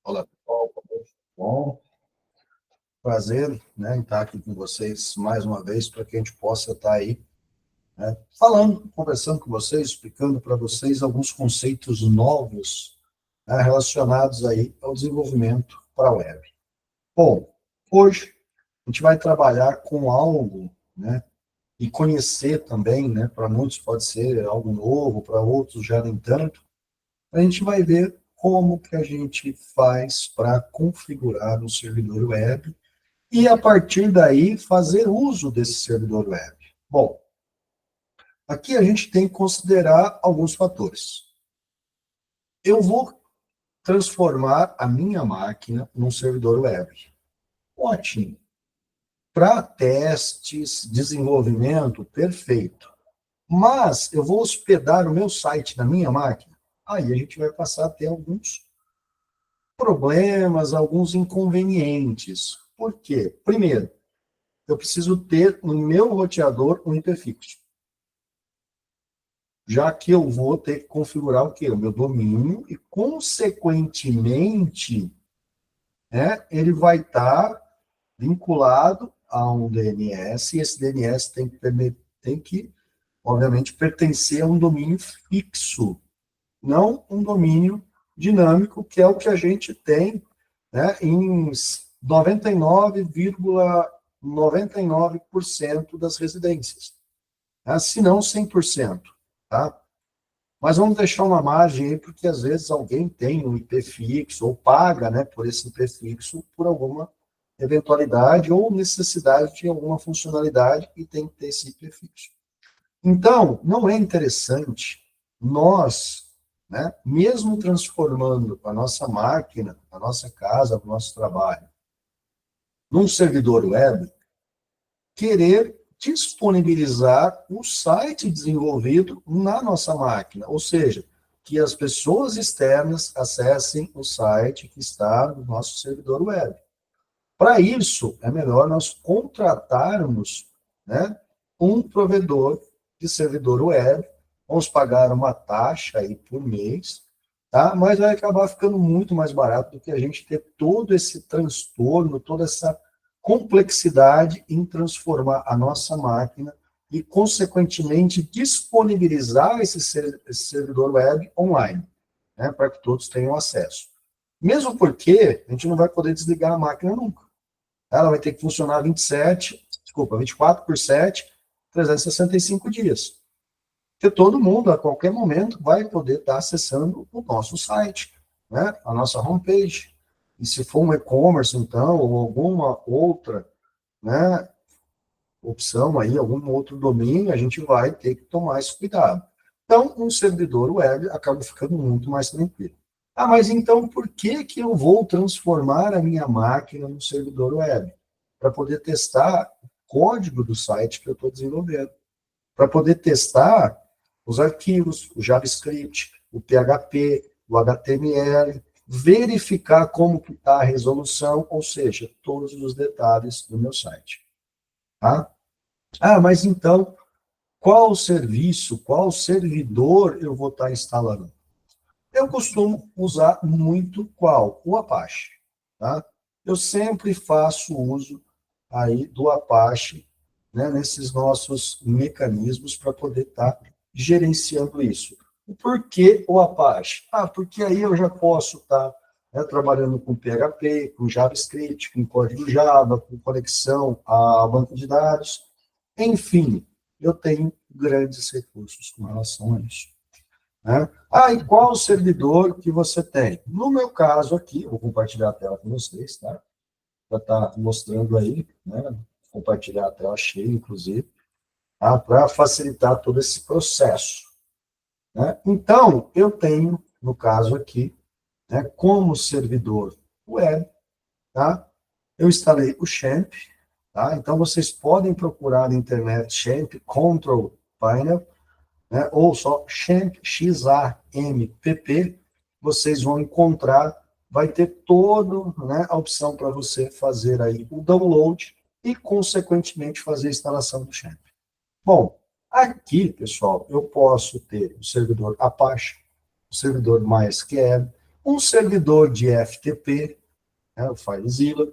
Olá, pessoal. Bom, prazer, né, em estar aqui com vocês mais uma vez, para que a gente possa estar aí, né, falando, conversando com vocês, explicando para vocês alguns conceitos novos, né, relacionados aí ao desenvolvimento para a web. Bom, hoje a gente vai trabalhar com algo, né, e conhecer também, né, para muitos pode ser algo novo, para outros já nem tanto. A gente vai ver como que a gente faz para configurar um servidor web e, a partir daí, fazer uso desse servidor web. Bom, aqui a gente tem que considerar alguns fatores. Eu vou transformar a minha máquina num servidor web. Ótimo. Para testes, desenvolvimento, perfeito. Mas eu vou hospedar o meu site na minha máquina. Aí a gente vai passar a ter alguns problemas, alguns inconvenientes. Por quê? Primeiro, eu preciso ter no meu roteador um IP fixo, já que eu vou ter que configurar o quê? O meu domínio e, consequentemente, né, ele vai estar vinculado a um DNS, e esse DNS tem que, obviamente, pertencer a um domínio fixo, não um domínio dinâmico, que é o que a gente tem, né, em 99,99% das residências, né, se não 100%, tá? Mas vamos deixar uma margem aí, porque às vezes alguém tem um IP fixo, ou paga, né, por esse IP fixo, por alguma eventualidade ou necessidade de alguma funcionalidade, e tem que ter esse IP fixo. Então, não é interessante nós, né, mesmo transformando a nossa máquina, a nossa casa, o nosso trabalho, num servidor web, querer disponibilizar o site desenvolvido na nossa máquina, ou seja, que as pessoas externas acessem o site que está no nosso servidor web. Para isso, é melhor nós contratarmos, né, um provedor de servidor web. Vamos pagar uma taxa aí por mês, tá? Mas vai acabar ficando muito mais barato do que a gente ter todo esse transtorno, toda essa complexidade em transformar a nossa máquina e, consequentemente, disponibilizar esse servidor web online, né, para que todos tenham acesso. Mesmo porque a gente não vai poder desligar a máquina nunca. Ela vai ter que funcionar 24 por 7, 365 dias. Porque todo mundo, a qualquer momento, vai poder estar acessando o nosso site, né, a nossa homepage. E se for um e-commerce, então, ou alguma outra, né, opção aí, algum outro domínio, a gente vai ter que tomar esse cuidado. Então, um servidor web acaba ficando muito mais tranquilo. Ah, mas então por que que eu vou transformar a minha máquina num servidor web? Para poder testar o código do site que eu estou desenvolvendo. Para poder testar os arquivos, o JavaScript, o PHP, o HTML, verificar como está a resolução, ou seja, todos os detalhes do meu site. Tá? Ah, mas então, qual serviço, qual servidor eu vou estar instalando? Eu costumo usar muito qual? O Apache. Tá? Eu sempre faço uso aí do Apache, né, nesses nossos mecanismos para poder estar gerenciando isso. Por que o Apache? Ah, porque aí eu já posso estar, né, trabalhando com PHP, com JavaScript, com código Java, com conexão a banco de dados. Enfim, eu tenho grandes recursos com relação a isso. Né? Ah, e qual o servidor que você tem? No meu caso aqui, vou compartilhar a tela com vocês, tá? Já está mostrando aí, né? Compartilhar a tela cheia, inclusive, tá? Para facilitar todo esse processo. Né? Então, eu tenho, no caso aqui, né, como servidor web, tá? Eu instalei o XAMPP, tá? Então, vocês podem procurar na internet XAMPP Control Panel, né, ou só XAMPP, XAMPP, vocês vão encontrar, vai ter toda, né, a opção para você fazer aí o download e, consequentemente, fazer a instalação do XAMPP. Bom, aqui, pessoal, eu posso ter o servidor Apache, o servidor MySQL, um servidor de FTP, né, o FileZilla,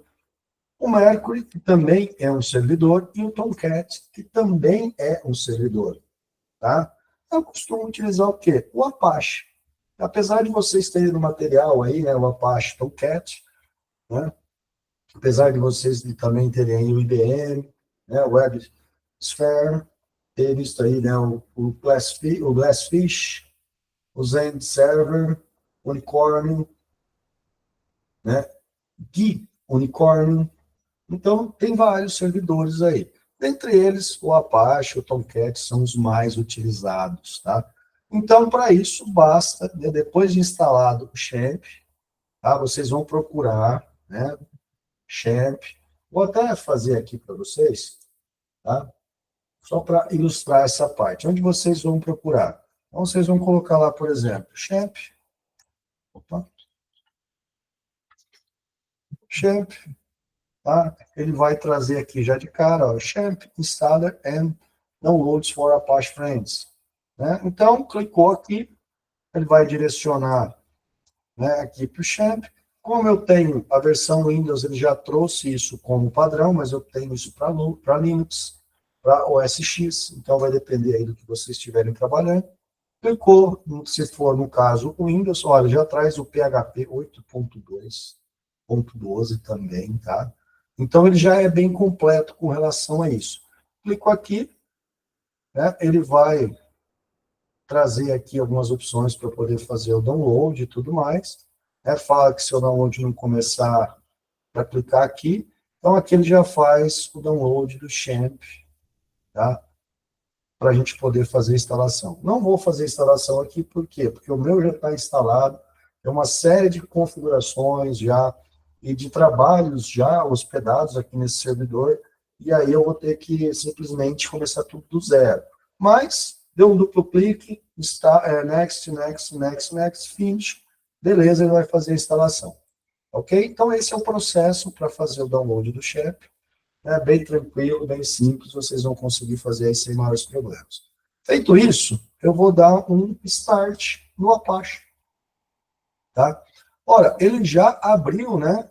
o Mercury, que também é um servidor, e o Tomcat, que também é um servidor. Tá? Eu costumo utilizar o quê? O Apache. Apesar de vocês terem no material aí, né, o Apache Tomcat, né, apesar de vocês também terem aí o IBM, né, o WebSphere, ter visto aí, né, o Glassfish, o Zen Server, Unicorn, né, Git Unicorn. Então, tem vários servidores aí. Dentre eles, o Apache, o Tomcat são os mais utilizados, tá? Então, para isso, basta, né, depois de instalado o XAMPP, tá, vocês vão procurar, né, XAMPP. Vou até fazer aqui para vocês, tá? Só para ilustrar essa parte. Onde vocês vão procurar? Então, vocês vão colocar lá, por exemplo, XAMPP. Opa. XAMPP. Tá? Ele vai trazer aqui já de cara, ó, XAMPP Installer and Downloads for Apache Friends. Né? Então, clicou aqui, ele vai direcionar, né, aqui para o XAMPP. Como eu tenho a versão Windows, ele já trouxe isso como padrão, mas eu tenho isso para Linux, para OS X, então vai depender aí do que vocês estiverem trabalhando. Clicou, se for no caso o Windows, olha, já traz o PHP 8.2.12 também, tá? Então, ele já é bem completo com relação a isso. Clico aqui, né, ele vai trazer aqui algumas opções para poder fazer o download e tudo mais. Fala que se o download não começar para clicar aqui, então aqui ele já faz o download do XAMPP, tá? Para a gente poder fazer a instalação. Não vou fazer a instalação aqui, por quê? Porque o meu já está instalado, tem uma série de configurações já, e de trabalhos já hospedados aqui nesse servidor, e aí eu vou ter que simplesmente começar tudo do zero. Mas, deu um duplo clique, next, next, next, next, finish, beleza, ele vai fazer a instalação. Ok? Então, esse é o processo para fazer o download do XAMPP. É bem tranquilo, bem simples, vocês vão conseguir fazer aí sem maiores problemas. Feito isso, eu vou dar um start no Apache. Tá? Ora, ele já abriu, né,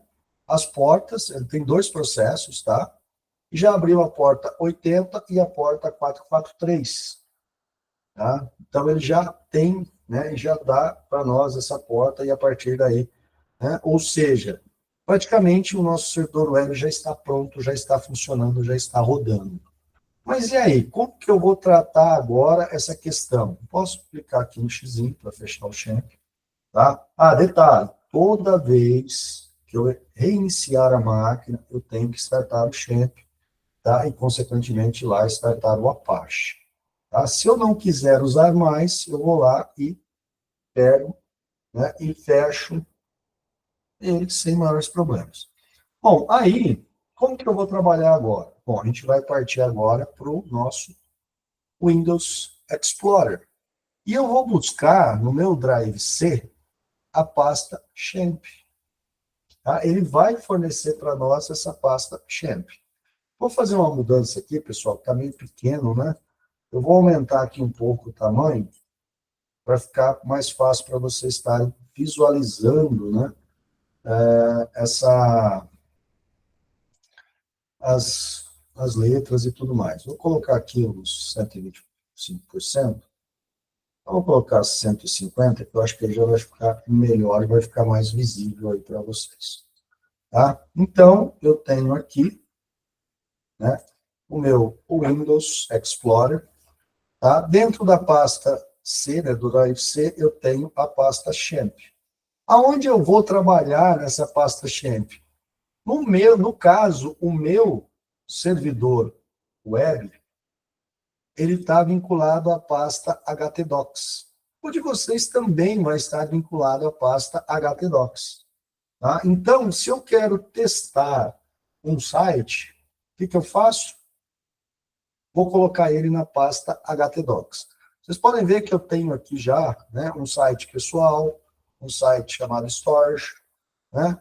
as portas, ele tem dois processos, tá? Já abriu a porta 80 e a porta 443. Tá? Então, ele já tem, né, já dá para nós essa porta e a partir daí, né, ou seja, praticamente o nosso servidor web já está pronto, já está funcionando, já está rodando. Mas e aí, como que eu vou tratar agora essa questão? Posso clicar aqui no X para fechar o XAMPP, tá? Ah, detalhe, toda vez que eu reiniciar a máquina, eu tenho que startar o XAMPP, tá? E, consequentemente, lá startar o Apache. Tá? Se eu não quiser usar mais, eu vou lá e pego, né, e fecho ele sem maiores problemas. Bom, aí, como que eu vou trabalhar agora? Bom, a gente vai partir agora para o nosso Windows Explorer. E eu vou buscar no meu Drive C a pasta XAMPP. Tá? Ele vai fornecer para nós essa pasta XAMPP. Vou fazer uma mudança aqui, pessoal, que está meio pequeno, né? Eu vou aumentar aqui um pouco o tamanho para ficar mais fácil para vocês estarem visualizando, né, as letras e tudo mais. Vou colocar aqui uns 125%. Vou colocar 150, que eu acho que ele já vai ficar melhor e vai ficar mais visível aí para vocês. Tá? Então, eu tenho aqui, né, o meu Windows Explorer. Tá? Dentro da pasta C, né, do Drive C, eu tenho a pasta XAMPP. Aonde eu vou trabalhar nessa pasta XAMPP? No caso, o meu servidor web, ele está vinculado à pasta htdocs. O de vocês também vai estar vinculado à pasta htdocs. Tá? Então, se eu quero testar um site, o que eu faço? Vou colocar ele na pasta htdocs. Vocês podem ver que eu tenho aqui já, né, um site pessoal, um site chamado Storage, né,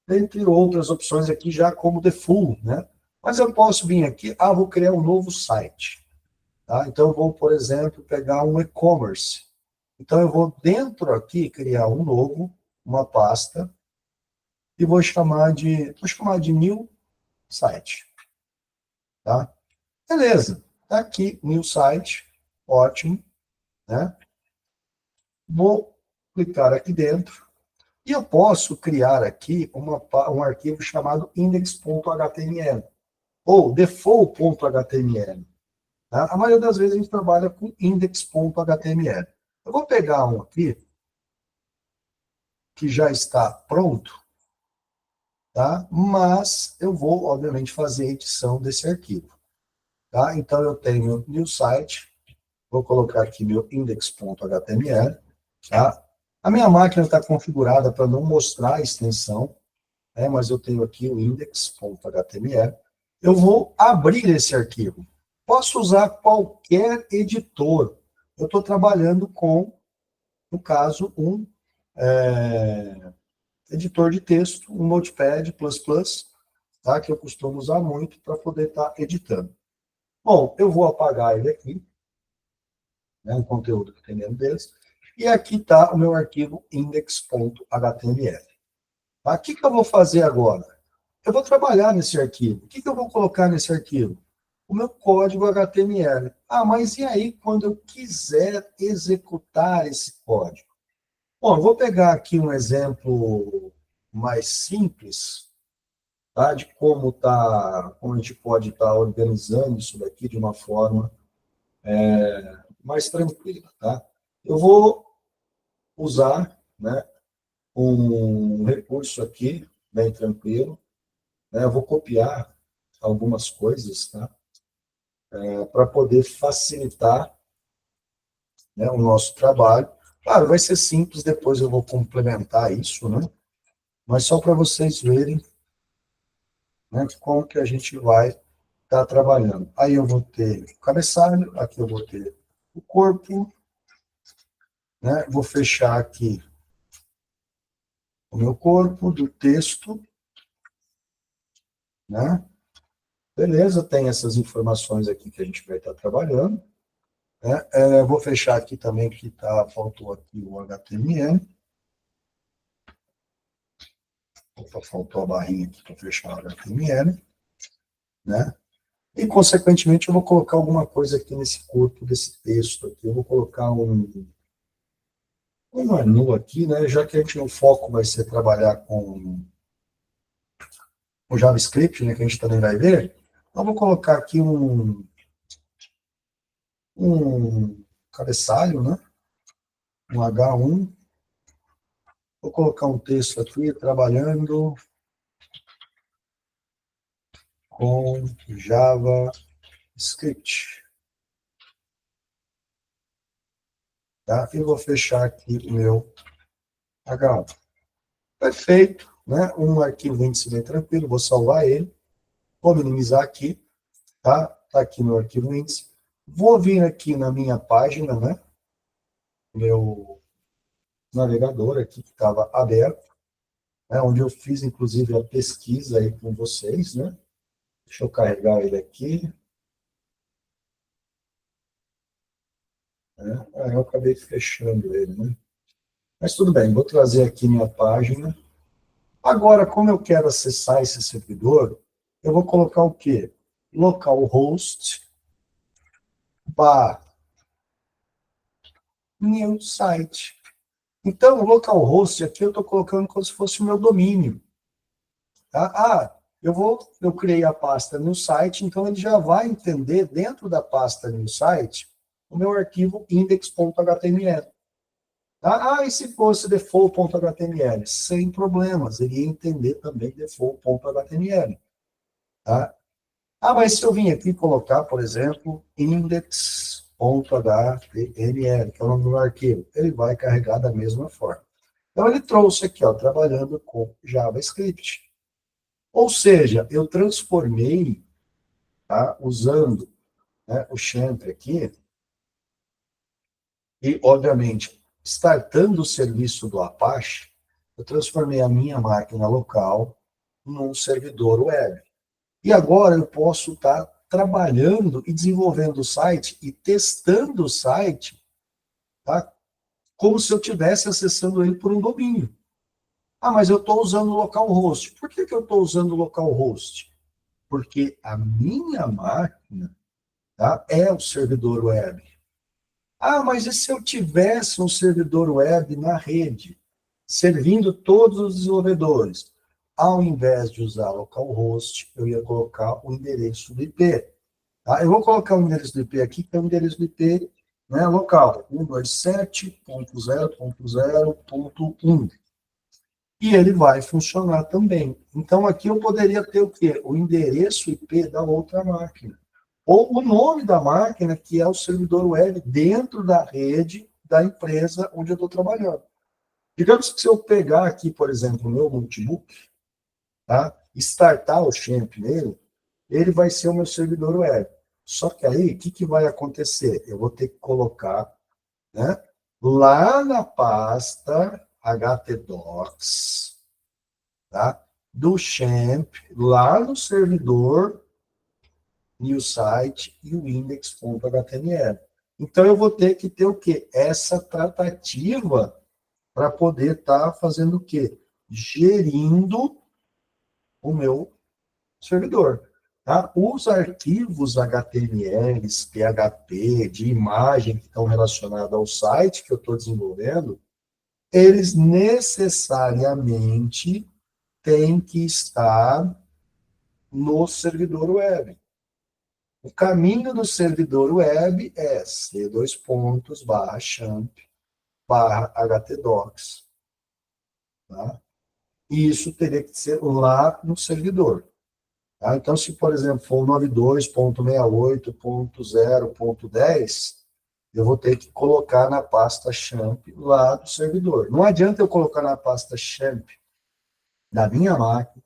entre outras opções aqui já como default, né? Mas eu posso vir aqui, vou criar um novo site. Tá? Então, eu vou, por exemplo, pegar um e-commerce. Então, eu vou dentro aqui criar um novo uma pasta e vou chamar de new site, tá? Beleza, tá aqui new site, ótimo, né? Vou clicar aqui dentro e eu posso criar aqui um arquivo chamado index.html ou default.html. Tá? A maioria das vezes a gente trabalha com index.html. Eu vou pegar um aqui que já está pronto, tá? Mas eu vou, obviamente, fazer a edição desse arquivo. Tá? Então, eu tenho new site, vou colocar aqui meu index.html. Tá? A minha máquina está configurada para não mostrar a extensão, né? Mas eu tenho aqui o index.html. Eu vou abrir esse arquivo. Posso usar qualquer editor. Eu estou trabalhando com, no caso, um editor de texto, um Notepad++, tá? Que eu costumo usar muito para poder estar editando. Bom, eu vou apagar ele aqui, né, um conteúdo que tem dentro deles, e aqui está o meu arquivo index.html. Tá? O que eu vou fazer agora? Eu vou trabalhar nesse arquivo. O que eu vou colocar nesse arquivo? O meu código HTML. Ah, mas e aí quando eu quiser executar esse código? Bom, eu vou pegar aqui um exemplo mais simples, tá? De como a gente pode estar organizando isso daqui de uma forma mais tranquila, tá? Eu vou usar, né, um recurso aqui, bem tranquilo, né? Eu vou copiar algumas coisas, tá? Para poder facilitar, né, o nosso trabalho. Claro, vai ser simples, depois eu vou complementar isso, né? Mas só para vocês verem, né, como que a gente vai estar trabalhando. Aí eu vou ter o cabeçalho, aqui eu vou ter o corpo, né? Vou fechar aqui o meu corpo do texto, né? Beleza, tem essas informações aqui que a gente vai estar trabalhando, né? Vou fechar aqui também que faltou aqui o HTML. Opa, faltou a barrinha aqui para fechar o HTML, né? E, consequentemente, eu vou colocar alguma coisa aqui nesse corpo desse texto aqui. Eu vou colocar um menu aqui, né? Já que o foco vai ser trabalhar com o JavaScript, né? Que a gente também vai ver. Então, eu vou colocar aqui um cabeçalho, né? Um H1. Vou colocar um texto aqui, trabalhando com JavaScript. Tá? E vou fechar aqui o meu H1. Perfeito, né? Um arquivo índice bem tranquilo, vou salvar ele, vou minimizar aqui, tá? Tá aqui meu arquivo índice. Vou vir aqui na minha página, né? Meu navegador aqui que estava aberto, né? Onde eu fiz inclusive a pesquisa aí com vocês, né? Deixa eu carregar ele aqui. Né? Eu acabei fechando ele, né? Mas tudo bem, vou trazer aqui minha página. Agora, como eu quero acessar esse servidor, eu vou colocar o quê? Localhost new site. Então, o localhost aqui eu estou colocando como se fosse o meu domínio. Tá? Eu criei a pasta new site, então ele já vai entender dentro da pasta new site o meu arquivo index.html. Tá? E se fosse default.html? Sem problemas, ele ia entender também default.html. Tá? Mas se eu vim aqui colocar, por exemplo, index.html, que é o nome do arquivo, ele vai carregar da mesma forma. Então, ele trouxe aqui, ó, trabalhando com JavaScript. Ou seja, eu transformei, tá, usando, né, o Champ aqui, e, obviamente, startando o serviço do Apache, eu transformei a minha máquina local num servidor web. E agora eu posso estar trabalhando e desenvolvendo o site e testando o site, tá? Como se eu estivesse acessando ele por um domínio. Ah, mas eu estou usando localhost. Por que eu estou usando localhost? Porque a minha máquina, tá, é o servidor web. Ah, mas e se eu tivesse um servidor web na rede, servindo todos os desenvolvedores? Ao invés de usar localhost, eu ia colocar o endereço do IP. Tá? Eu vou colocar o endereço do IP aqui, que é o endereço do IP, né, local, 127.0.0.1. E ele vai funcionar também. Então, aqui eu poderia ter o quê? O endereço IP da outra máquina. Ou o nome da máquina, que é o servidor web dentro da rede da empresa onde eu estou trabalhando. Digamos que se eu pegar aqui, por exemplo, o meu notebook, tá? Startar o Champ nele, ele vai ser o meu servidor web. Só que aí, o que vai acontecer? Eu vou ter que colocar, né, lá na pasta htdocs, tá, do Champ, lá no servidor, new site e o index.html. Então, eu vou ter que ter o quê? Essa tratativa para poder estar fazendo o quê? Gerindo o meu servidor. Tá? Os arquivos HTML, PHP, de imagem que estão relacionados ao site que eu estou desenvolvendo, eles necessariamente têm que estar no servidor web. O caminho do servidor web é c:/champ/htdocs. Tá? E isso teria que ser lá no servidor. Tá? Então, se, por exemplo, for 92.68.0.10, eu vou ter que colocar na pasta champ lá do servidor. Não adianta eu colocar na pasta champ da minha máquina.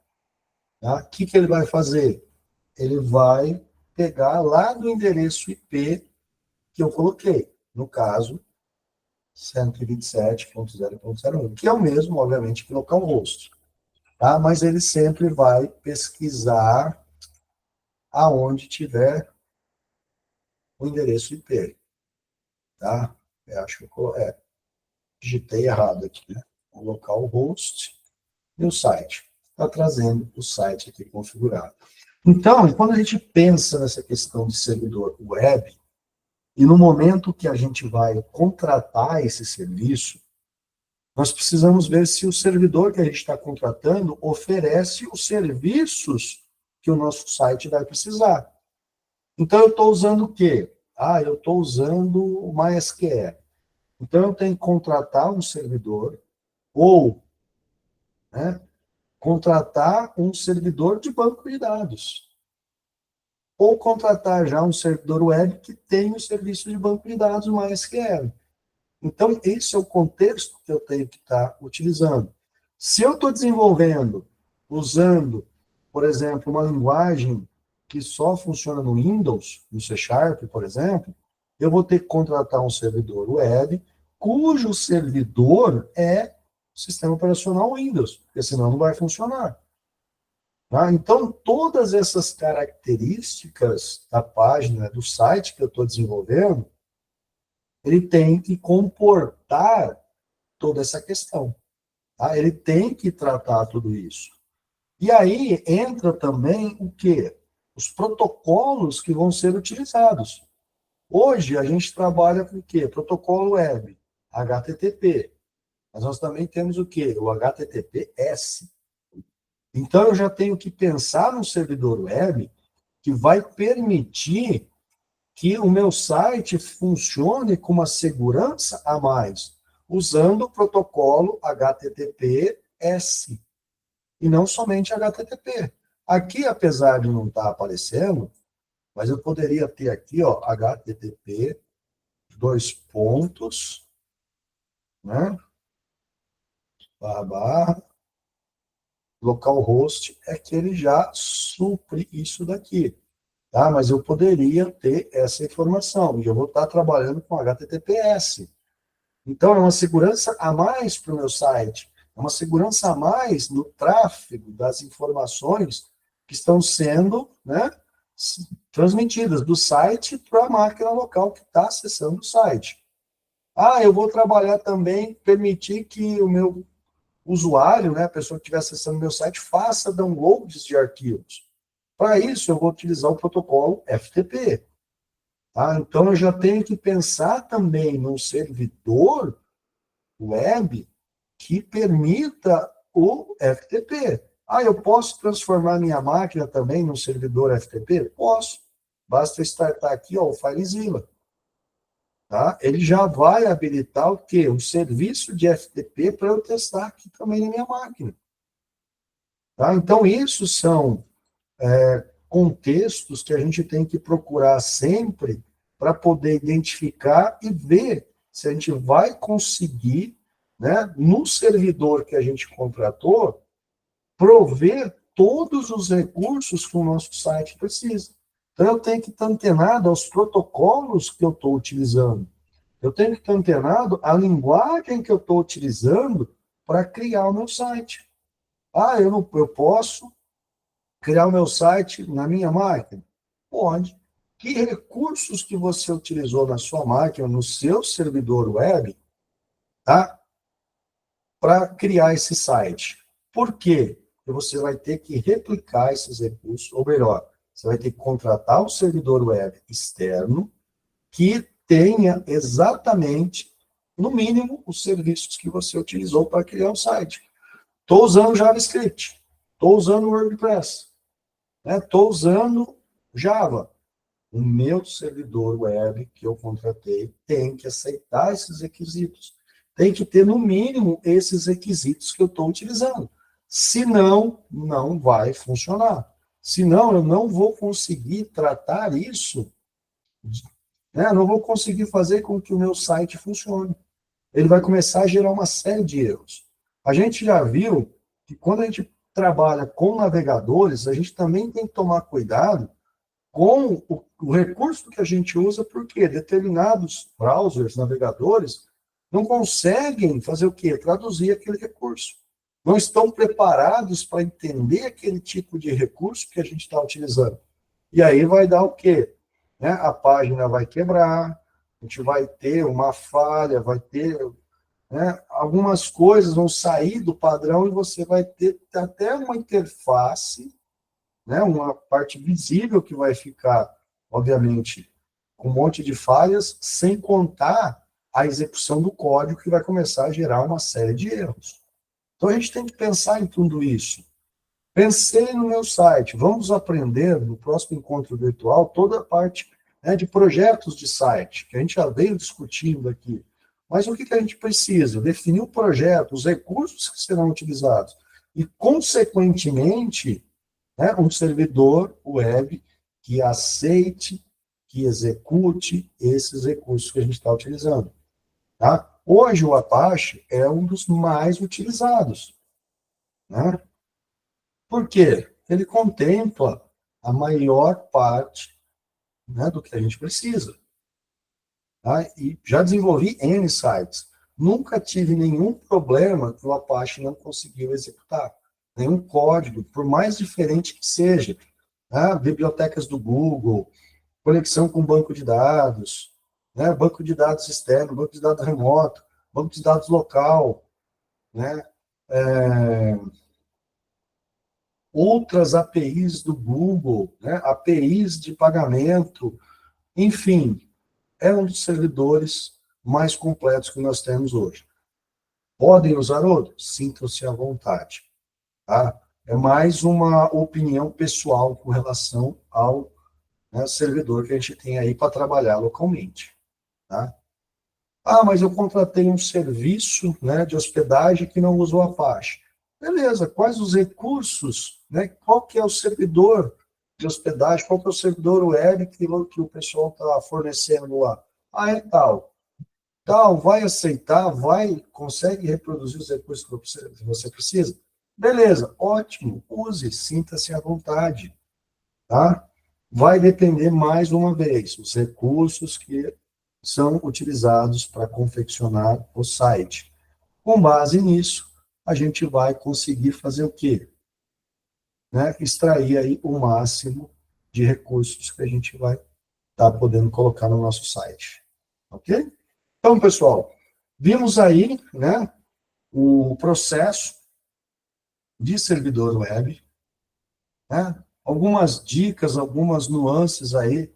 Tá? O que ele vai fazer? Ele vai pegar lá do endereço IP que eu coloquei. No caso, 127.0.01, que é o mesmo, obviamente, que localhost. Tá? Mas ele sempre vai pesquisar aonde tiver o endereço IP. Tá? Eu acho que eu digitei errado aqui, né? O localhost e o site. Está trazendo o site aqui configurado. Então, quando a gente pensa nessa questão de servidor web, e no momento que a gente vai contratar esse serviço, nós precisamos ver se o servidor que a gente está contratando oferece os serviços que o nosso site vai precisar. Então, eu estou usando o quê? Ah, eu estou usando o MySQL. Então, eu tenho que contratar um servidor ou, né, contratar um servidor de banco de dados. Ou contratar já um servidor web que tem o serviço de banco de dados MySQL. Então, esse é o contexto que eu tenho que estar utilizando. Se eu estou desenvolvendo, usando, por exemplo, uma linguagem que só funciona no Windows, no C Sharp, por exemplo, eu vou ter que contratar um servidor web, cujo servidor é o sistema operacional Windows, porque senão não vai funcionar. Tá? Então, todas essas características da página, do site que eu estou desenvolvendo, ele tem que comportar toda essa questão. Tá? Ele tem que tratar tudo isso. E aí entra também o quê? Os protocolos que vão ser utilizados. Hoje a gente trabalha com o quê? Protocolo web, HTTP. Mas nós também temos o quê? O HTTPS. Então eu já tenho que pensar no servidor web que vai permitir que o meu site funcione com uma segurança a mais, usando o protocolo HTTPS, e não somente HTTP. Aqui, apesar de não estar aparecendo, mas eu poderia ter aqui, ó, HTTP, dois pontos, né, barra, localhost, é que ele já supre isso daqui. Tá? Mas eu poderia ter essa informação, e eu vou estar trabalhando com HTTPS. Então, é uma segurança a mais para o meu site, é uma segurança a mais no tráfego das informações que estão sendo, né, transmitidas do site para a máquina local que está acessando o site. Ah, eu vou trabalhar também, permitir que o meu usuário, né, a pessoa que estiver acessando meu site, faça downloads de arquivos. Para isso, eu vou utilizar o protocolo FTP. Tá? Então, eu já tenho que pensar também num servidor web que permita o FTP. Ah, eu posso transformar minha máquina também num servidor FTP? Posso. Basta startar aqui, ó, o FileZilla. Tá? Ele já vai habilitar o quê? Um serviço de FTP para eu testar aqui também na minha máquina. Tá? Então, isso são contextos que a gente tem que procurar sempre para poder identificar e ver se a gente vai conseguir, né, no servidor que a gente contratou, prover todos os recursos que o nosso site precisa. Então, eu tenho que estar antenado aos protocolos que eu estou utilizando. Eu tenho que estar antenado à linguagem que eu estou utilizando para criar o meu site. Ah, eu posso criar o meu site na minha máquina? Pode. Que recursos que você utilizou na sua máquina, no seu servidor web, tá? Para criar esse site. Por quê? Porque você vai ter que replicar esses recursos, ou melhor, você vai ter que contratar um servidor web externo que tenha exatamente, no mínimo, os serviços que você utilizou para criar o site. Estou usando JavaScript, estou usando WordPress, estou usando Java. O meu servidor web que eu contratei tem que aceitar esses requisitos. Tem que ter, no mínimo, esses requisitos que eu estou utilizando. Senão, não vai funcionar. Senão, eu não vou conseguir tratar isso, né? Não vou conseguir fazer com que o meu site funcione. Ele vai começar a gerar uma série de erros. A gente já viu que quando a gente trabalha com navegadores, a gente também tem que tomar cuidado com o recurso que a gente usa, porque determinados browsers, navegadores, não conseguem fazer o quê? Traduzir aquele recurso. Não estão preparados para entender aquele tipo de recurso que a gente está utilizando. E aí vai dar o quê? Né? A página vai quebrar, a gente vai ter uma falha, vai ter, né, algumas coisas vão sair do padrão e você vai ter até uma interface, né, uma parte visível que vai ficar, obviamente, com um monte de falhas, sem contar a execução do código que vai começar a gerar uma série de erros. Então, a gente tem que pensar em tudo isso. Pensei no meu site, vamos aprender no próximo encontro virtual toda a parte, né, de projetos de site, que a gente já veio discutindo aqui. Mas o que a gente precisa? Definir o projeto, os recursos que serão utilizados e, consequentemente, né, um servidor web que aceite, que execute esses recursos que a gente está utilizando. Tá? Hoje, o Apache é um dos mais utilizados. Né? Por quê? Ele contempla a maior parte, né, do que a gente precisa. Tá? E já desenvolvi N sites. Nunca tive nenhum problema que o Apache não conseguiu executar. Nenhum código, por mais diferente que seja. Tá? Bibliotecas do Google, conexão com banco de dados, né? Banco de dados externo, banco de dados remoto, banco de dados local, né? Outras APIs do Google, né? APIs de pagamento, enfim, é um dos servidores mais completos que nós temos hoje. Podem usar outros? Sintam-se à vontade. Tá? É mais uma opinião pessoal com relação ao, né, servidor que a gente tem aí para trabalhar localmente. Tá? Ah, mas eu contratei um serviço, né, de hospedagem que não usa o Apache. Beleza, quais os recursos, né? Qual que é o servidor de hospedagem, qual que é o servidor web que o pessoal está fornecendo lá? Ah, é tal. Tal, vai aceitar, consegue reproduzir os recursos que você precisa? Beleza, ótimo, use, sinta-se à vontade, tá? Vai depender, mais uma vez, os recursos que são utilizados para confeccionar o site. Com base nisso, a gente vai conseguir fazer o quê? Né? Extrair aí o máximo de recursos que a gente vai estar podendo colocar no nosso site. Ok? Então, pessoal, vimos aí, né, o processo de servidor web, né? Algumas dicas, algumas nuances aí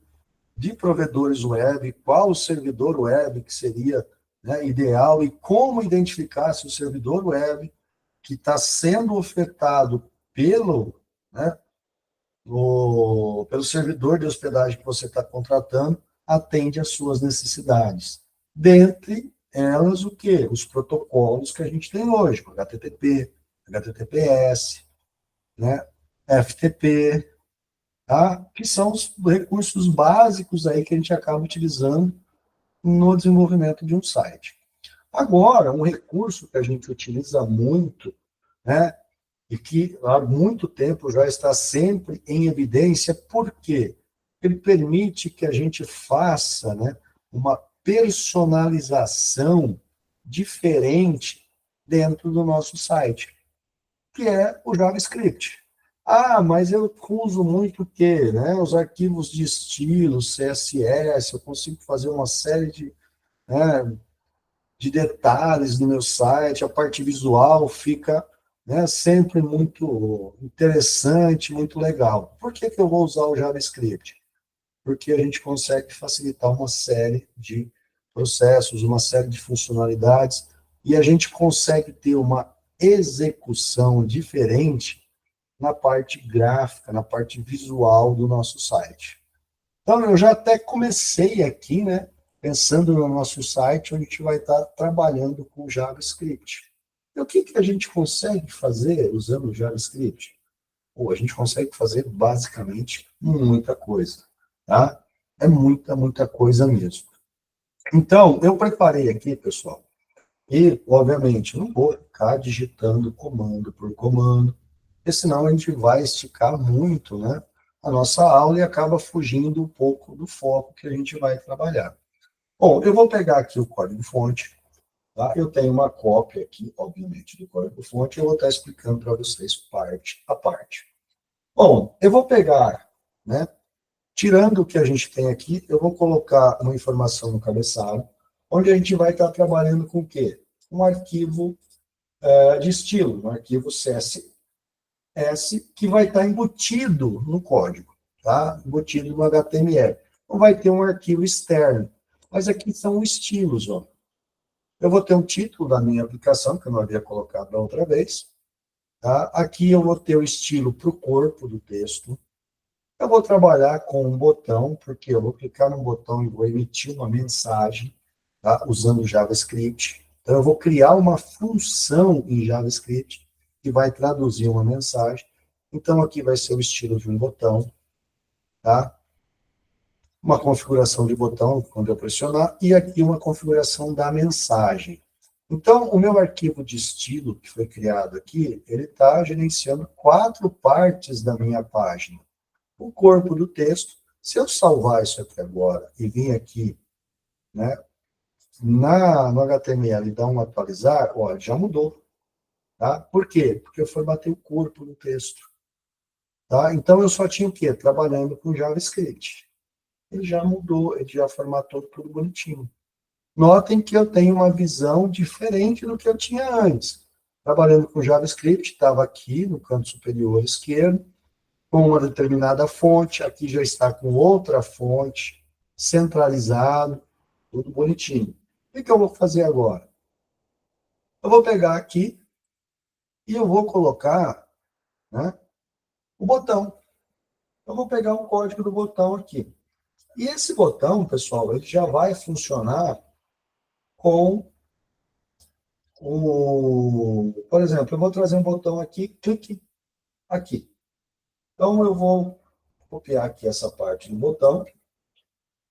de provedores web, qual o servidor web que seria, né, ideal e como identificar se o servidor web que está sendo ofertado pelo, né, pelo servidor de hospedagem que você está contratando atende às suas necessidades. Dentre elas, o quê? Os protocolos que a gente tem hoje, HTTP, HTTPS, né, FTP, tá? Que são os recursos básicos aí que a gente acaba utilizando no desenvolvimento de um site. Agora, um recurso que a gente utiliza muito, né, e que há muito tempo já está sempre em evidência, por quê? Ele permite que a gente faça, né, uma personalização diferente dentro do nosso site, que é o JavaScript. Ah, mas eu uso muito o quê? Né? Os arquivos de estilo, CSS, eu consigo fazer uma série né, de detalhes no meu site, a parte visual fica, né, sempre muito interessante, muito legal. Por que eu vou usar o JavaScript? Porque a gente consegue facilitar uma série de processos, uma série de funcionalidades, e a gente consegue ter uma execução diferente na parte gráfica, na parte visual do nosso site. Então, eu já até comecei aqui, né, pensando no nosso site, onde a gente vai estar trabalhando com JavaScript. E o que, que a gente consegue fazer usando o JavaScript? Pô, a gente consegue fazer basicamente muita coisa, tá? É muita, muita coisa mesmo. Então, eu preparei aqui, pessoal, e, obviamente, não vou ficar digitando comando por comando, porque senão a gente vai esticar muito, né, a nossa aula e acaba fugindo um pouco do foco que a gente vai trabalhar. Bom, eu vou pegar aqui o código-fonte, tá? Eu tenho uma cópia aqui, obviamente, do código-fonte, e eu vou estar explicando para vocês parte a parte. Bom, eu vou pegar, né, tirando o que a gente tem aqui, eu vou colocar uma informação no cabeçalho, onde a gente vai estar trabalhando com o quê? Um arquivo de estilo, um arquivo CSS, que vai estar embutido no código, tá? Embutido no HTML. Não vai ter um arquivo externo, mas aqui são estilos, ó. Eu vou ter um título da minha aplicação, que eu não havia colocado da outra vez, tá? Aqui eu vou ter o estilo para o corpo do texto. Eu vou trabalhar com um botão, porque eu vou clicar no botão e vou emitir uma mensagem, tá? Usando JavaScript. Então, eu vou criar uma função em JavaScript que vai traduzir uma mensagem. Então, aqui vai ser o estilo de um botão, tá? Uma configuração de botão, quando eu pressionar, e aqui uma configuração da mensagem. Então, o meu arquivo de estilo, que foi criado aqui, ele está gerenciando 4 partes da minha página. O corpo do texto, se eu salvar isso aqui agora e vir aqui, né, no HTML e dar um atualizar, ó, já mudou, tá? Por quê? Porque eu formatei o corpo do texto, tá? Então, eu só tinha o quê? Trabalhando com JavaScript. Ele já mudou, ele já formatou tudo bonitinho. Notem que eu tenho uma visão diferente do que eu tinha antes. Trabalhando com JavaScript, estava aqui no canto superior esquerdo, com uma determinada fonte, aqui já está com outra fonte, centralizado, tudo bonitinho. O que eu vou fazer agora? Eu vou pegar aqui e eu vou colocar, né, o botão. Eu vou pegar o código do botão aqui. E esse botão, pessoal, ele já vai funcionar com por exemplo, eu vou trazer um botão aqui, clique aqui. Então, eu vou copiar aqui essa parte do botão,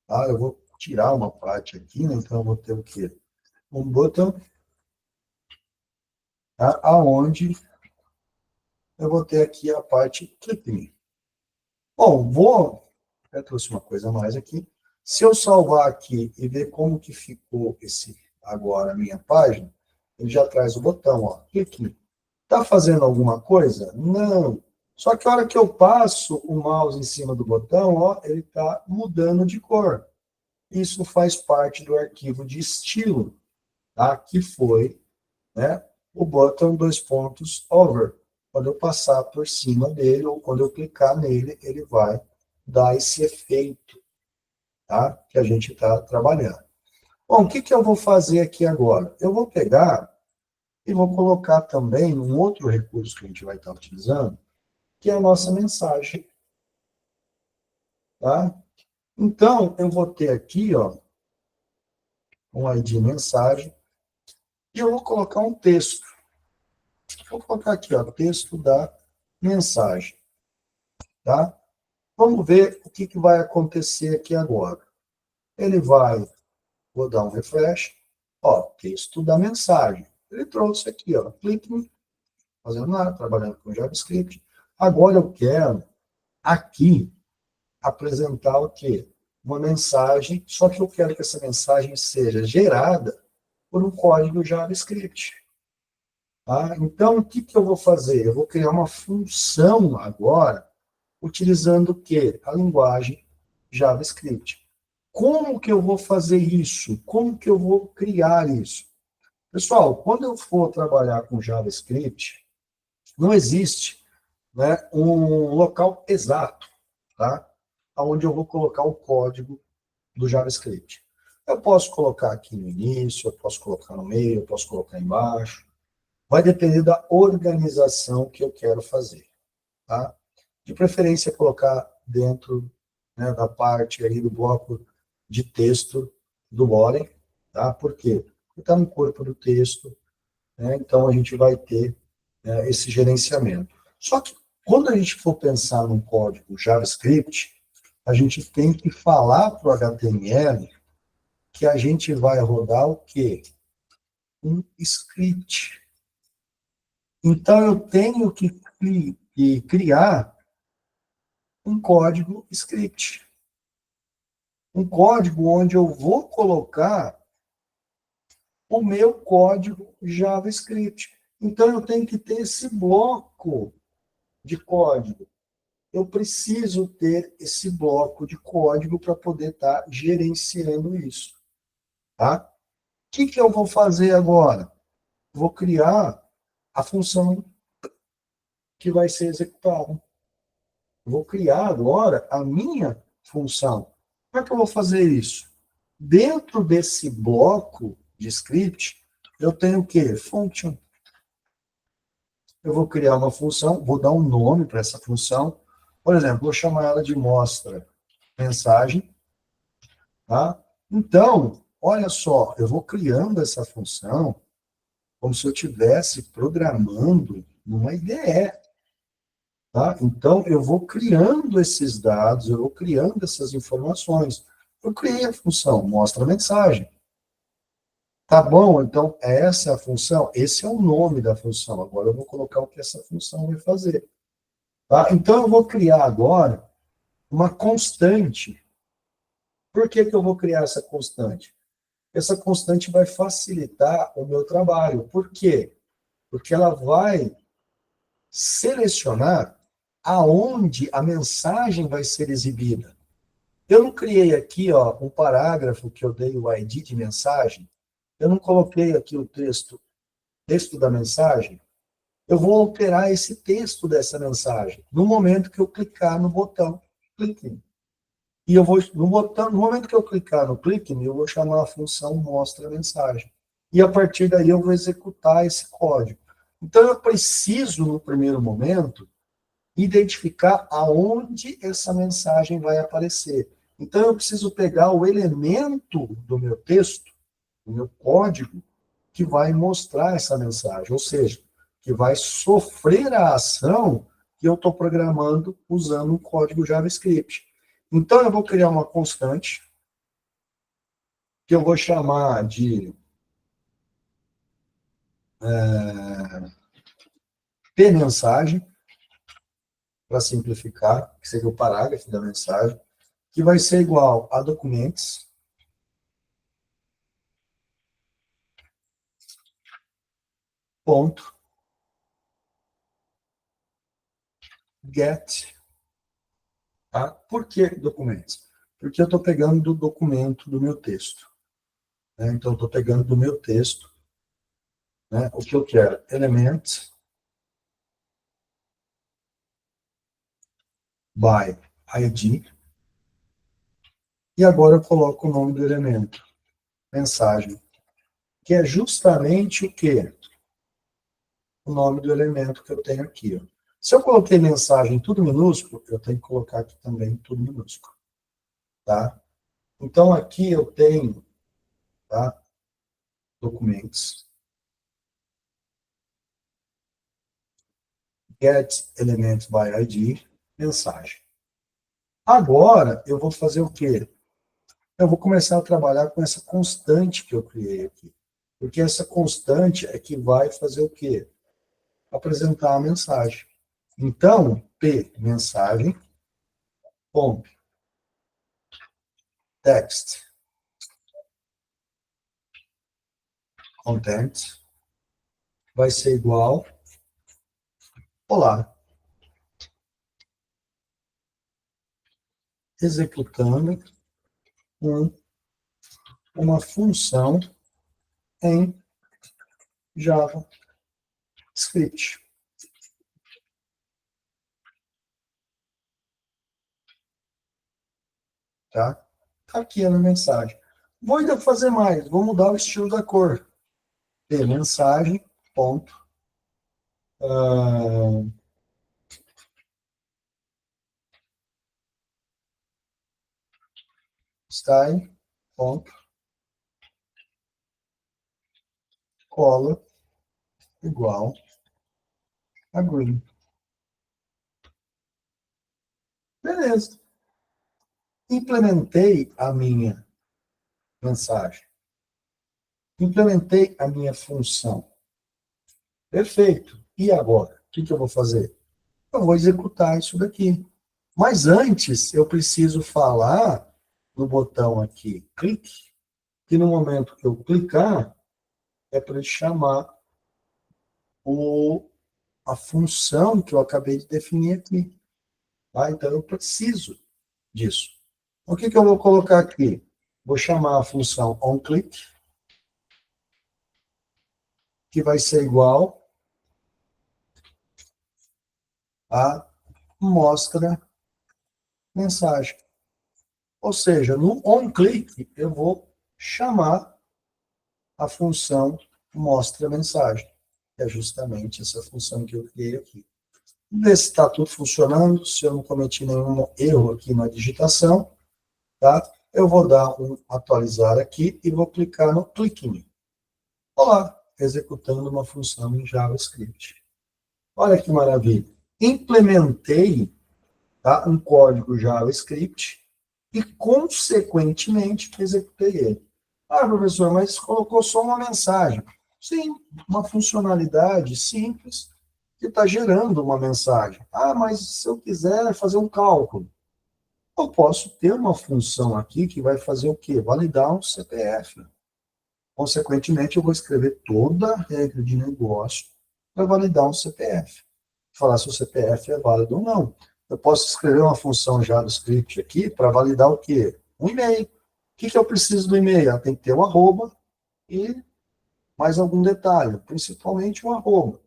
tá? Eu vou tirar uma parte aqui, né? Então eu vou ter o quê? Um botão, tá? Aonde eu vou ter aqui a parte click me. Bom, eu trouxe uma coisa a mais aqui. Se eu salvar aqui e ver como que ficou agora a minha página, ele já traz o botão, ó, clique me. Está fazendo alguma coisa? Não. Só que a hora que eu passo o mouse em cima do botão, ó, ele está mudando de cor. Isso faz parte do arquivo de estilo, tá? Que foi, né, o button, dois pontos, over. Quando eu passar por cima dele, ou quando eu clicar nele, ele vai dar esse efeito, tá? Que a gente está trabalhando. Bom, o que eu vou fazer aqui agora? Eu vou pegar e vou colocar também um outro recurso que a gente vai estar utilizando, que é a nossa mensagem, tá? Então, eu vou ter aqui, ó, um ID mensagem, e eu vou colocar um texto. Vou colocar aqui, ó, texto da mensagem, tá? Vamos ver o que vai acontecer aqui agora. Ele vai, vou dar um refresh, ó, texto da mensagem. Ele trouxe aqui, ó, clique, fazendo nada, trabalhando com JavaScript. Agora eu quero aqui apresentar o quê? Uma mensagem, só que eu quero que essa mensagem seja gerada por um código JavaScript. Tá? Então, o que eu vou fazer? Eu vou criar uma função agora, utilizando o quê? A linguagem JavaScript. Como que eu vou fazer isso? Como que eu vou criar isso? Pessoal, quando eu for trabalhar com JavaScript, não existe, né, um local exato, tá? Onde eu vou colocar o código do JavaScript. Eu posso colocar aqui no início, eu posso colocar no meio, eu posso colocar embaixo. Vai depender da organização que eu quero fazer, tá? De preferência, colocar dentro, né, da parte aí do bloco de texto do body, tá? Por quê? Porque está no corpo do texto, né? Então a gente vai ter, né, esse gerenciamento. Só que quando a gente for pensar num código JavaScript, a gente tem que falar para o HTML que a gente vai rodar o quê? Um script. Então, eu tenho que criar um código script. Um código onde eu vou colocar o meu código JavaScript. Então, eu tenho que ter esse bloco de código. Eu preciso ter esse bloco de código para poder estar gerenciando isso. Tá? O que eu vou fazer agora? Vou criar a função que vai ser executada. Vou criar agora a minha função. Como é que eu vou fazer isso? Dentro desse bloco de script, eu tenho o quê? Function. Eu vou criar uma função, vou dar um nome para essa função. Por exemplo, vou chamar ela de mostra mensagem. Tá? Então, olha só, eu vou criando essa função como se eu estivesse programando numa IDE. Tá? Então, eu vou criando esses dados, eu vou criando essas informações. Eu criei a função, mostra a mensagem. Tá bom, então essa é a função, esse é o nome da função. Agora eu vou colocar o que essa função vai fazer. Tá? Então, eu vou criar agora uma constante. Por que eu vou criar essa constante? Essa constante vai facilitar o meu trabalho. Por quê? Porque ela vai selecionar aonde a mensagem vai ser exibida. Eu não criei aqui, ó, um parágrafo que eu dei o ID de mensagem. Eu não coloquei aqui o texto da mensagem. Eu vou alterar esse texto dessa mensagem no momento que eu clicar no botão clique. E eu vou no momento que eu clicar no clique, eu vou chamar a função mostra mensagem. E a partir daí eu vou executar esse código. Então eu preciso no primeiro momento identificar aonde essa mensagem vai aparecer. Então, eu preciso pegar o elemento do meu texto, do meu código, que vai mostrar essa mensagem, ou seja, que vai sofrer a ação que eu estou programando usando um código JavaScript. Então, eu vou criar uma constante, que eu vou chamar de p-mensagem, para simplificar, que seria o parágrafo da mensagem, que vai ser igual a documentos, ponto, get, tá? Por que documentos? Porque eu estou pegando do documento do meu texto. Né? Então, eu estou pegando do meu texto, né, o que eu quero? Element by ID. E agora eu coloco o nome do elemento, mensagem, que é justamente o quê? O nome do elemento que eu tenho aqui. Ó. Se eu coloquei mensagem tudo minúsculo, eu tenho que colocar aqui também tudo minúsculo. Tá? Então, aqui eu tenho, tá, documentos, get element by ID, mensagem. Agora, eu vou fazer o quê? Eu vou começar a trabalhar com essa constante que eu criei aqui. Porque essa constante é que vai fazer o quê? Apresentar a mensagem. Então, P, mensagem, ponto, text, content, vai ser igual, olá, executando uma função em JavaScript. Tá? Tá aqui a minha mensagem. Vou ainda fazer mais, vou mudar o estilo da cor. P, mensagem, ponto, style, ponto, color, igual a green. Beleza. Implementei a minha mensagem. Implementei a minha função. Perfeito. E agora? O que eu vou fazer? Eu vou executar isso daqui. Mas antes, eu preciso falar no botão aqui, clique, que no momento que eu clicar, é para ele chamar a função que eu acabei de definir aqui. Tá? Então, eu preciso disso. O que eu vou colocar aqui? Vou chamar a função onClick, que vai ser igual a mostra mensagem. Ou seja, no onClick, eu vou chamar a função mostra mensagem. Que é justamente essa função que eu criei aqui. Ver se está tudo funcionando, se eu não cometi nenhum erro aqui na digitação, tá? Eu vou dar um atualizar aqui e vou clicar no Click. Olá, executando uma função em JavaScript. Olha que maravilha. Implementei, tá, um código JavaScript e, consequentemente, executei ele. Ah, professor, mas colocou só uma mensagem. Sim, uma funcionalidade simples que está gerando uma mensagem. Ah, mas se eu quiser fazer um cálculo, eu posso ter uma função aqui que vai fazer o quê? Validar um CPF. Consequentemente, eu vou escrever toda a regra de negócio para validar um CPF. Falar se o CPF é válido ou não. Eu posso escrever uma função JavaScript aqui para validar o quê? Um e-mail. O que eu preciso do e-mail? Ah, tem que ter um arroba e mais algum detalhe, principalmente um arroba.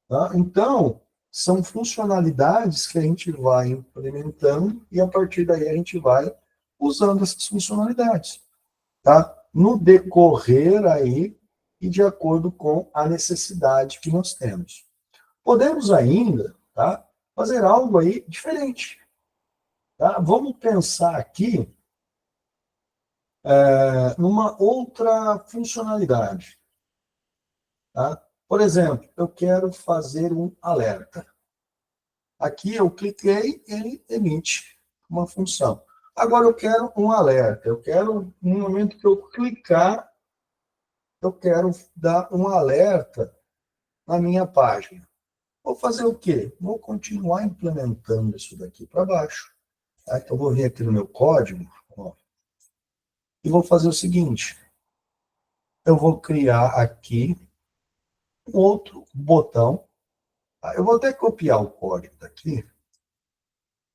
Tá? Então, são funcionalidades que a gente vai implementando e a partir daí a gente vai usando essas funcionalidades. Tá? No decorrer aí e de acordo com a necessidade que nós temos. Podemos ainda, tá, fazer algo aí diferente. Tá? Vamos pensar aqui numa outra funcionalidade. Tá? Por exemplo, eu quero fazer um alerta. Aqui eu cliquei, ele emite uma função. Agora eu quero um alerta. Eu quero, no momento que eu clicar, eu quero dar um alerta na minha página. Vou fazer o quê? Vou continuar implementando isso daqui para baixo. Tá? Então, eu vou vir aqui no meu código, ó, e vou fazer o seguinte. Eu vou criar aqui um outro botão. Tá? Eu vou até copiar o código daqui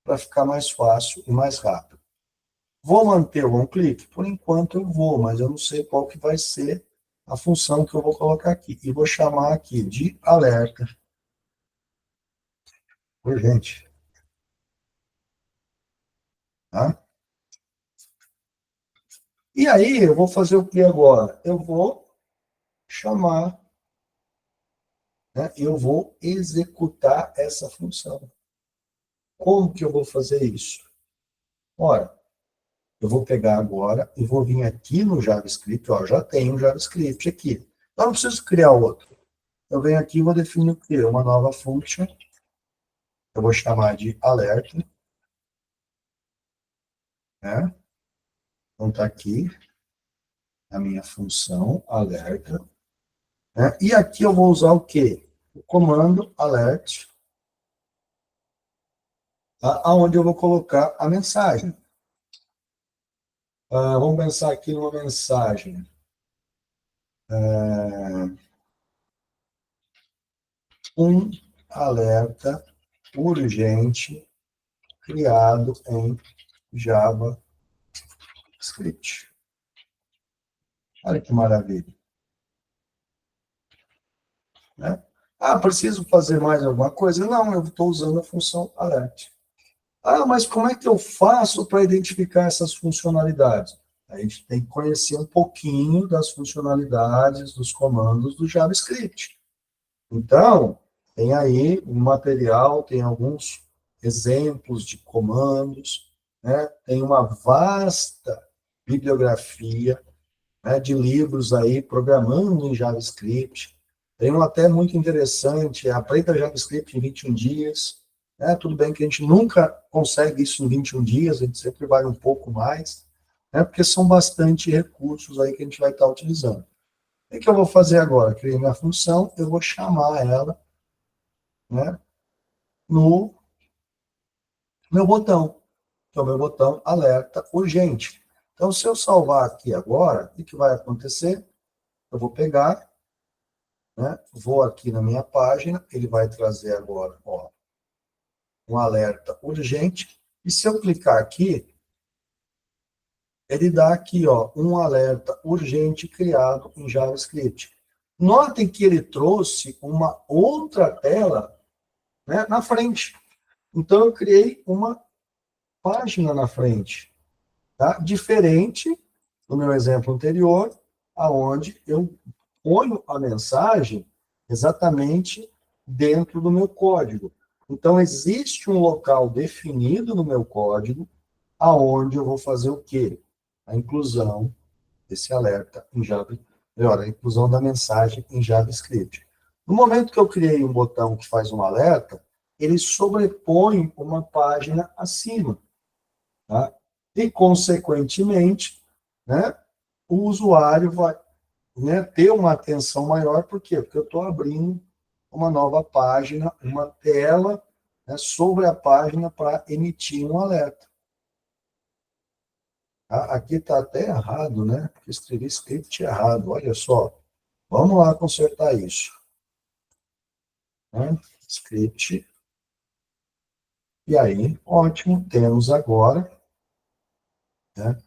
para ficar mais fácil e mais rápido. Vou manter o OnClick? Por enquanto eu vou, mas eu não sei qual que vai ser a função que eu vou colocar aqui. E vou chamar aqui de alerta urgente. Tá? E aí, eu vou fazer o que agora? Eu vou chamar, né? Eu vou executar essa função. Como que eu vou fazer isso? Ora, eu vou pegar agora e vou vir aqui no JavaScript, ó, já tenho um JavaScript aqui. Então, não preciso criar outro. Eu venho aqui e vou definir o quê? Uma nova function. Eu vou chamar de alerta, né? Então, está aqui a minha função alerta. Né? E aqui eu vou usar o quê? O comando alert, tá? Onde eu vou colocar a mensagem. Vamos pensar aqui numa mensagem. Um alerta urgente criado em JavaScript. Olha que maravilha. Né? Preciso fazer mais alguma coisa? Não, eu estou usando a função alert. Mas como é que eu faço para identificar essas funcionalidades? A gente tem que conhecer um pouquinho das funcionalidades dos comandos do JavaScript. Então, tem aí um material, tem alguns exemplos de comandos, né? Tem uma vasta bibliografia, né, de livros aí programando em JavaScript. Tem um até muito interessante, Aprenda JavaScript em 21 dias. Né? Tudo bem que a gente nunca consegue isso em 21 dias, a gente sempre vai um pouco mais, né? Porque são bastante recursos aí que a gente vai estar utilizando. O que eu vou fazer agora? Criei minha função, eu vou chamar ela, né, no meu botão, que é o meu botão alerta urgente. Então, se eu salvar aqui agora, o que vai acontecer? Eu vou pegar, né, vou aqui na minha página, ele vai trazer agora, ó, um alerta urgente, e se eu clicar aqui, ele dá aqui, ó, um alerta urgente criado em JavaScript. Notem que ele trouxe uma outra tela, né, na frente. Então, eu criei uma página na frente, tá? Diferente do meu exemplo anterior, aonde eu ponho a mensagem exatamente dentro do meu código. Então, existe um local definido no meu código aonde eu vou fazer o quê? A inclusão desse alerta em Java, melhor, a inclusão da mensagem em JavaScript. No momento que eu criei um botão que faz um alerta, ele sobrepõe uma página acima, tá? E, consequentemente, né, o usuário vai, né, ter uma atenção maior, por quê? Porque eu estou abrindo uma nova página, uma tela, né, sobre a página para emitir um alerta. Aqui está até errado, né? Porque escrevi script errado, olha só. Vamos lá consertar isso. Né? Script. E aí, ótimo, temos agora, né,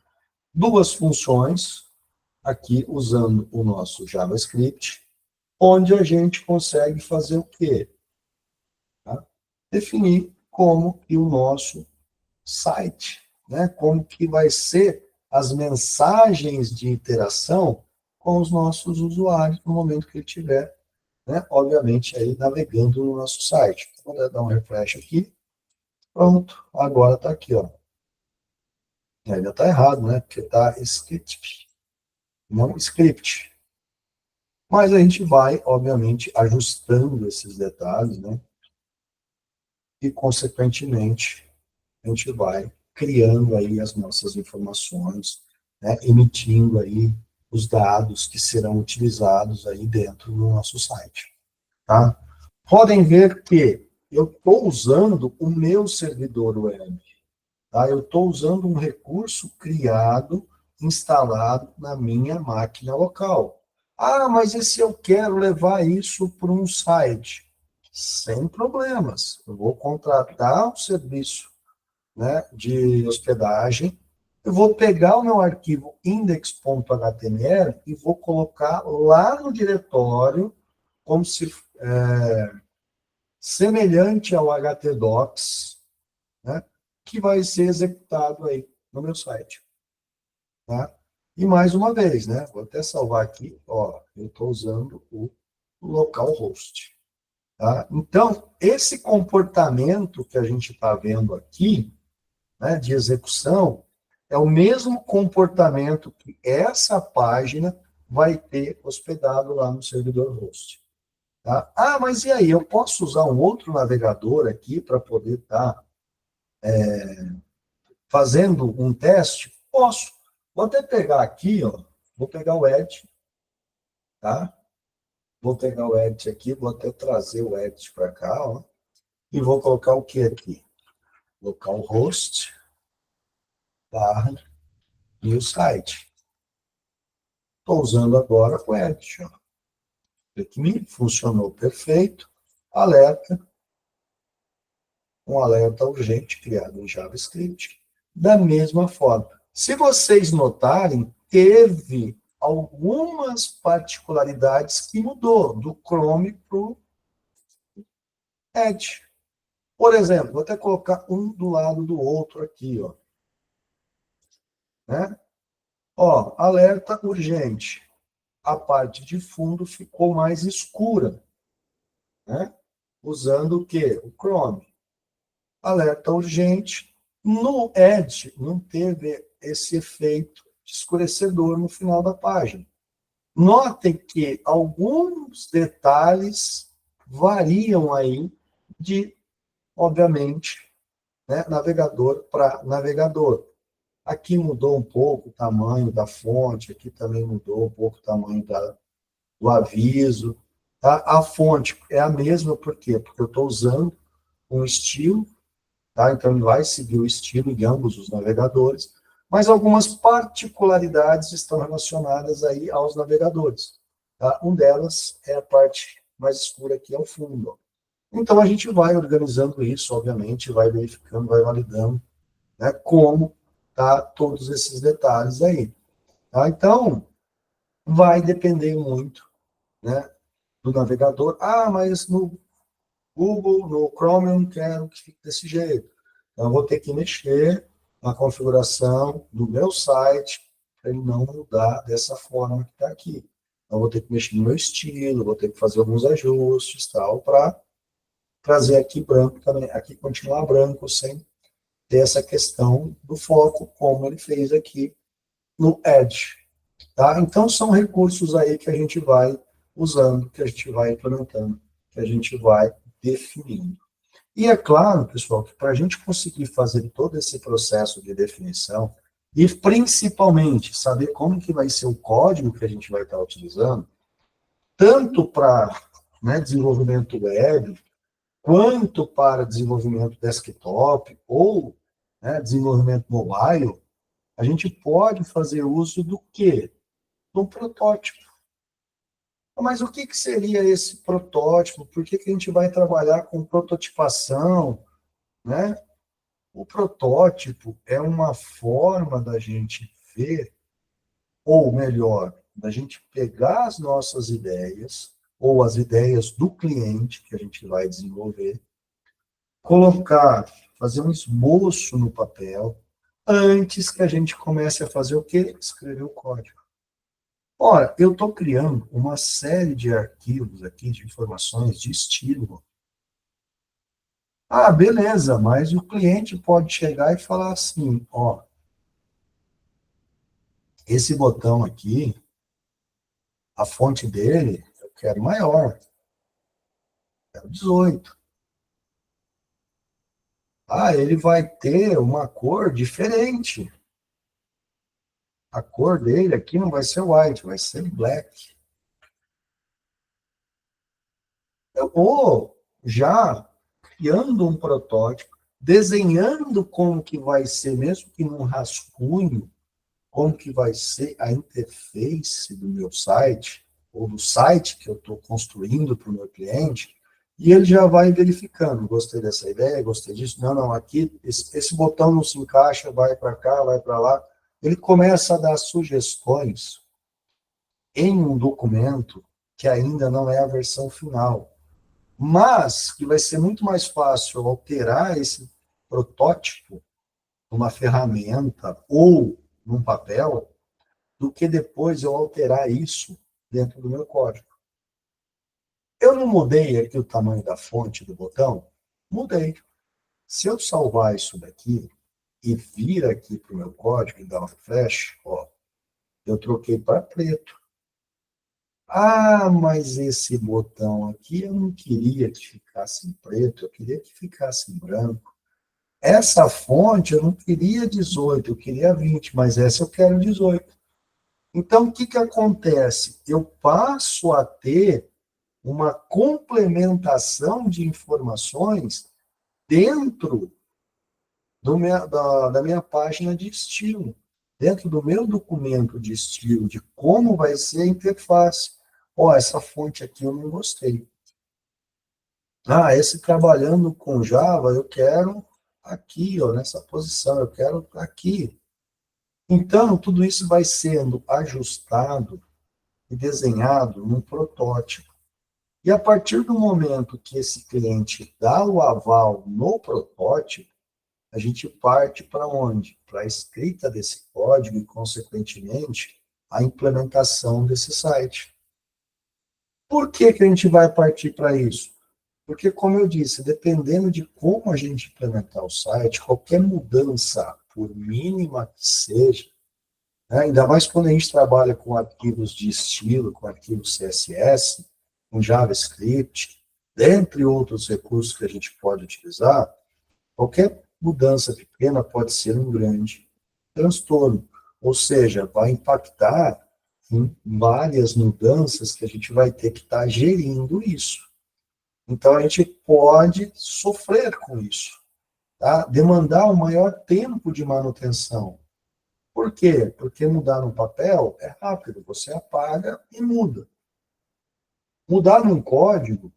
duas funções aqui usando o nosso JavaScript, onde a gente consegue fazer o quê? Tá? Definir como que o nosso site, né, como que vai ser as mensagens de interação com os nossos usuários no momento que ele estiver, né, obviamente, aí navegando no nosso site. Vou dar um refresh aqui. Pronto, agora está aqui, ó. Ainda está errado, né, porque está script, não script. Mas a gente vai, obviamente, ajustando esses detalhes, né, e, consequentemente, a gente vai criando aí as nossas informações, né, emitindo aí os dados que serão utilizados aí dentro do nosso site, tá? Podem ver que eu estou usando o meu servidor web, tá? Eu estou usando um recurso criado, instalado na minha máquina local. Mas e se eu quero levar isso para um site? Sem problemas. Eu vou contratar um serviço, né, de hospedagem, Eu vou pegar o meu arquivo index.html e vou colocar lá no diretório, como se semelhante ao htdocs, né, que vai ser executado aí no meu site. Tá? E mais uma vez, né, vou até salvar aqui, ó, eu estou usando o localhost. Tá? Então, esse comportamento que a gente está vendo aqui, né, de execução, é o mesmo comportamento que essa página vai ter hospedado lá no servidor host. Tá? Ah, mas e aí? Eu posso usar um outro navegador aqui para poder estar fazendo um teste? Posso. Vou até pegar aqui, ó, vou pegar o Edge, tá? Vou pegar o Edge aqui, vou até trazer o Edge para cá, ó, e vou colocar o que aqui? Localhost barra new site. Estou usando agora o Edge, ó. Aqui funcionou perfeito. Alerta, um alerta urgente criado em JavaScript. Da mesma forma. Se vocês notarem, teve algumas particularidades que mudou do Chrome para o Edge. Por exemplo, vou até colocar um do lado do outro aqui, ó. Né? Ó, alerta urgente. A parte de fundo ficou mais escura, né? Usando o quê? O Chrome. Alerta urgente. No Edge, não teve esse efeito escurecedor no final da página. Notem que alguns detalhes variam aí de, obviamente, né, navegador para navegador. Aqui mudou um pouco o tamanho da fonte, aqui também mudou um pouco o tamanho do aviso. Tá? A fonte é a mesma, por quê? Porque eu estou usando um estilo, tá? Então ele vai seguir o estilo de ambos os navegadores, mas algumas particularidades estão relacionadas aí aos navegadores. Tá? Um delas é a parte mais escura aqui ao fundo. Então a gente vai organizando isso, obviamente, vai verificando, vai validando, né, como tá todos esses detalhes aí. Tá? Então, vai depender muito, né, do navegador. Ah, mas no Google, no Chrome, eu não quero que fique desse jeito. Então, eu vou ter que mexer na configuração do meu site para ele não mudar dessa forma que está aqui. Então, eu vou ter que mexer no meu estilo, vou ter que fazer alguns ajustes, tal, para trazer aqui branco também, aqui continuar branco, sem ter essa questão do foco, como ele fez aqui no Edge. Tá? Então, são recursos aí que a gente vai usando, que a gente vai implementando, que a gente vai definindo. E é claro, pessoal, que para a gente conseguir fazer todo esse processo de definição, e principalmente saber como que vai ser o código que a gente vai estar utilizando, tanto para, né, desenvolvimento web, quanto para desenvolvimento desktop, ou, né, desenvolvimento mobile, a gente pode fazer uso do quê? Do protótipo. Mas o que seria esse protótipo? Por que a gente vai trabalhar com prototipação, né? O protótipo é uma forma da gente ver, ou melhor, da gente pegar as nossas ideias, ou as ideias do cliente que a gente vai desenvolver, colocar, fazer um esboço no papel, antes que a gente comece a fazer o quê? Escrever o código. Ora, eu estou criando uma série de arquivos aqui, de informações de estilo. Ah, beleza, mas o cliente pode chegar e falar assim, ó, esse botão aqui, a fonte dele, eu quero maior, quero 18. Ah, ele vai ter uma cor diferente. A cor dele aqui não vai ser white, vai ser black. Eu vou já criando um protótipo, desenhando como que vai ser, mesmo que num rascunho, como que vai ser a interface do meu site, ou do site que eu estou construindo para o meu cliente, e ele já vai verificando, gostei dessa ideia, gostei disso, não, aqui, esse botão não se encaixa, vai para cá, vai para lá, ele começa a dar sugestões em um documento que ainda não é a versão final, mas que vai ser muito mais fácil alterar esse protótipo numa ferramenta ou num papel do que depois eu alterar isso dentro do meu código. Eu não mudei aqui o tamanho da fonte do botão? Mudei. Se eu salvar isso daqui e vir aqui para o meu código e dar um refresh, ó, eu troquei para preto. Ah, mas esse botão aqui eu não queria que ficasse em preto, eu queria que ficasse em branco. Essa fonte eu não queria 18, eu queria 20, mas essa eu quero 18. Então, o que, que acontece? Eu passo a ter uma complementação de informações dentro da minha página de estilo, dentro do meu documento de estilo, de como vai ser a interface. Ó, essa fonte aqui eu não gostei. Ah, esse trabalhando com Java, eu quero aqui, ó, nessa posição, eu quero aqui. Então, tudo isso vai sendo ajustado e desenhado num protótipo. E a partir do momento que esse cliente dá o aval no protótipo, a gente parte para onde? Para a escrita desse código e, consequentemente, a implementação desse site. Por que, que a gente vai partir para isso? Porque, como eu disse, dependendo de como a gente implementar o site, qualquer mudança, por mínima que seja, né, ainda mais quando a gente trabalha com arquivos de estilo, com arquivos CSS, com JavaScript, dentre outros recursos que a gente pode utilizar, qualquer mudança pequena pode ser um grande transtorno. Ou seja, vai impactar em várias mudanças que a gente vai ter que estar gerindo isso. Então, a gente pode sofrer com isso, tá? Demandar um maior tempo de manutenção. Por quê? Porque mudar no papel é rápido, você apaga e muda. Mudar num código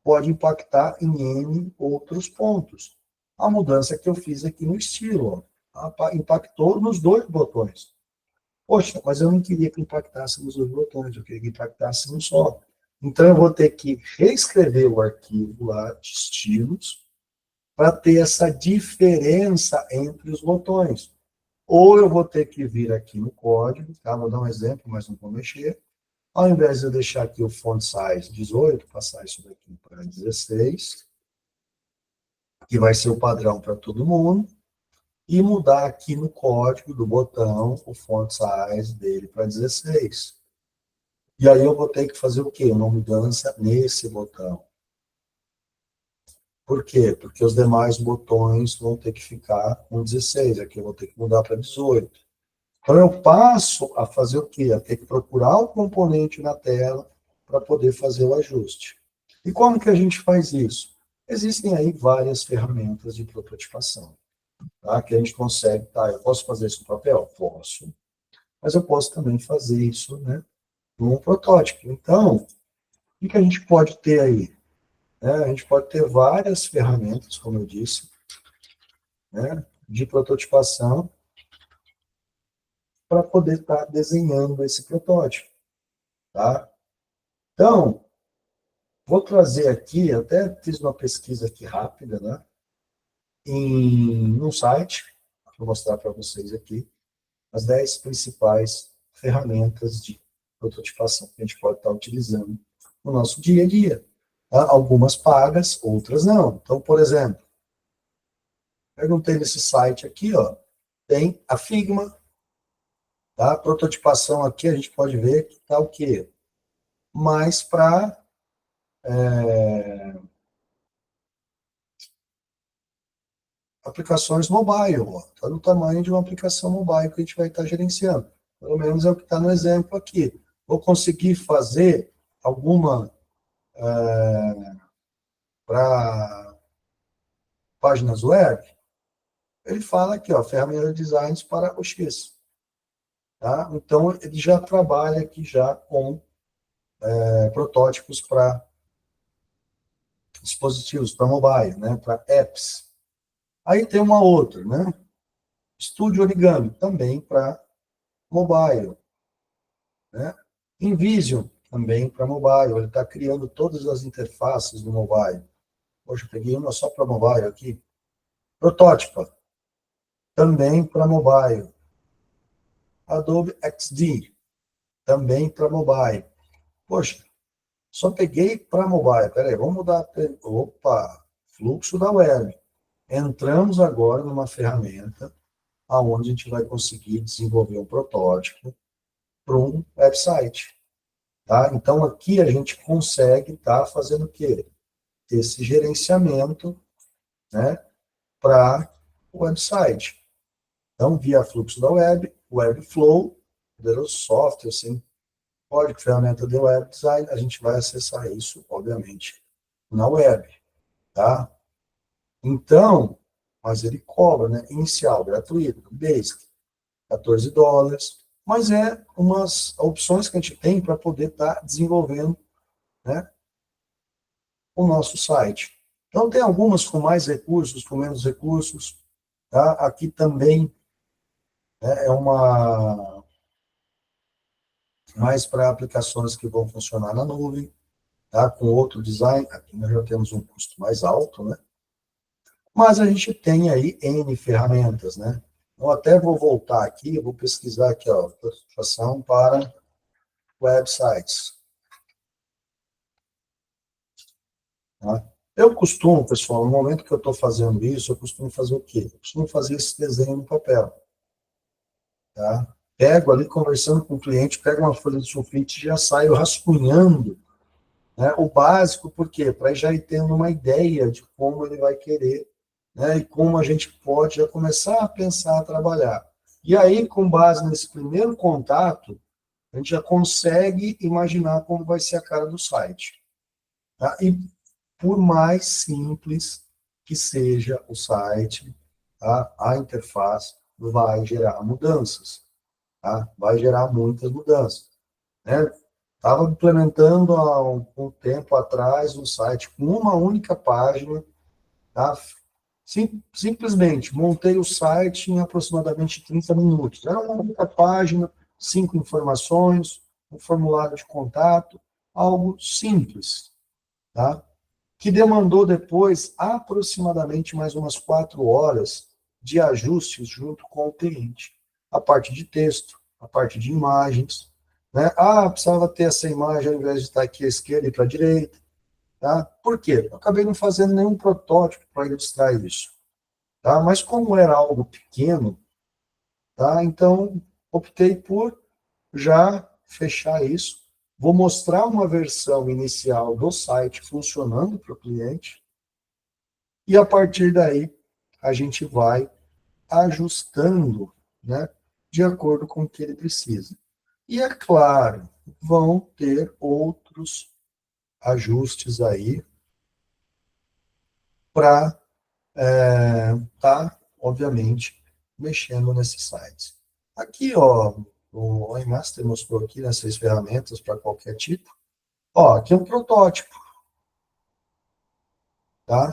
pode impactar em N outros pontos. A mudança que eu fiz aqui no estilo, ó, impactou nos dois botões. Poxa, mas eu não queria que impactasse nos dois botões, eu queria que impactasse num só. Então, eu vou ter que reescrever o arquivo lá de estilos para ter essa diferença entre os botões. Ou eu vou ter que vir aqui no código, tá? Vou dar um exemplo, mas não vou mexer. Ao invés de eu deixar aqui o font size 18, passar isso daqui para 16, que vai ser o padrão para todo mundo, e mudar aqui no código do botão o font size dele para 16. E aí eu vou ter que fazer o quê? Uma mudança nesse botão. Por quê? Porque os demais botões vão ter que ficar com 16, aqui eu vou ter que mudar para 18. Então eu passo a fazer o quê? A ter que procurar o componente na tela para poder fazer o ajuste. E como que a gente faz isso? Existem aí várias ferramentas de prototipação, tá? Que a gente consegue, tá, eu posso fazer isso no papel? Posso. Mas eu posso também fazer isso, né, num protótipo. Então, o que a gente pode ter aí? A gente pode ter várias ferramentas, como eu disse, né, de prototipação para poder estar desenhando esse protótipo, tá? Então, vou trazer aqui, até fiz uma pesquisa aqui rápida, né, em um site, vou mostrar para vocês aqui, as 10 principais ferramentas de prototipação que a gente pode estar utilizando no nosso dia a dia. Tá? Algumas pagas, outras não. Então, por exemplo, perguntei nesse site aqui, ó, tem a Figma, tá? A prototipação aqui a gente pode ver que está o quê? Mais para aplicações mobile, está no tamanho de uma aplicação mobile que a gente vai estar gerenciando. Pelo menos é o que está no exemplo aqui. Vou conseguir fazer alguma para páginas web? Ele fala aqui, ó, ferramenta de designs para o X. Tá? Então, ele já trabalha aqui já com protótipos para dispositivos, para mobile, né, para apps. Aí tem uma outra, né? Studio Origami, também para mobile. Né? InVision, também para mobile. Ele está criando todas as interfaces do mobile. Hoje eu peguei uma só para mobile aqui. Protótipa, também para mobile. Adobe XD, também para mobile. Poxa, só peguei para mobile. Peraí, vamos mudar. Opa, fluxo da web. Entramos agora numa ferramenta onde a gente vai conseguir desenvolver um protótipo para um website. Tá? Então, aqui a gente consegue estar fazendo o quê? Esse gerenciamento, né, para o website. Então, via fluxo da web, Webflow, poderoso software, assim, código, ferramenta de web design, a gente vai acessar isso, obviamente, na web, tá? Então, mas ele cobra, né? Inicial, gratuito, basic, $14, mas é umas opções que a gente tem para poder estar desenvolvendo, né, o nosso site. Então, tem algumas com mais recursos, com menos recursos, tá? Aqui também, né, é uma mais para aplicações que vão funcionar na nuvem, tá? Com outro design, aqui nós já temos um custo mais alto, né? Mas a gente tem aí N ferramentas, né? Eu até vou voltar aqui, eu vou pesquisar aqui, ó, prototipação para websites. Tá? Eu costumo, pessoal, no momento que eu estou fazendo isso, eu costumo fazer o quê? Eu costumo fazer esse desenho no papel. Tá? Pego ali, conversando com o cliente, pego uma folha de sulfite e já saio rascunhando, né, o básico, por quê? Para já ir tendo uma ideia de como ele vai querer, né, e como a gente pode já começar a pensar, a trabalhar. E aí, com base nesse primeiro contato, a gente já consegue imaginar como vai ser a cara do site. Tá? E por mais simples que seja o site, tá? A interface vai gerar mudanças. Tá? Vai gerar muitas mudanças. Né? Estava implementando há um tempo atrás um site com uma única página, tá? Simplesmente montei o site em aproximadamente 30 minutos. Era uma única página, 5 informações, um formulário de contato, algo simples, tá? Que demandou depois aproximadamente mais umas 4 horas de ajustes junto com o cliente. A parte de texto, a parte de imagens, né? Ah, precisava ter essa imagem ao invés de estar aqui à esquerda e para a direita. Tá? Por quê? Eu acabei não fazendo nenhum protótipo para ilustrar isso. Tá? Mas como era algo pequeno, tá? Então optei por já fechar isso. Vou mostrar uma versão inicial do site funcionando para o cliente e a partir daí a gente vai ajustando, né, de acordo com o que ele precisa. E é claro, vão ter outros ajustes aí para tá, obviamente, mexendo nesses sites. Aqui, ó, o iMaster mostrou aqui nessas ferramentas para qualquer tipo. Ó, aqui é um protótipo, tá?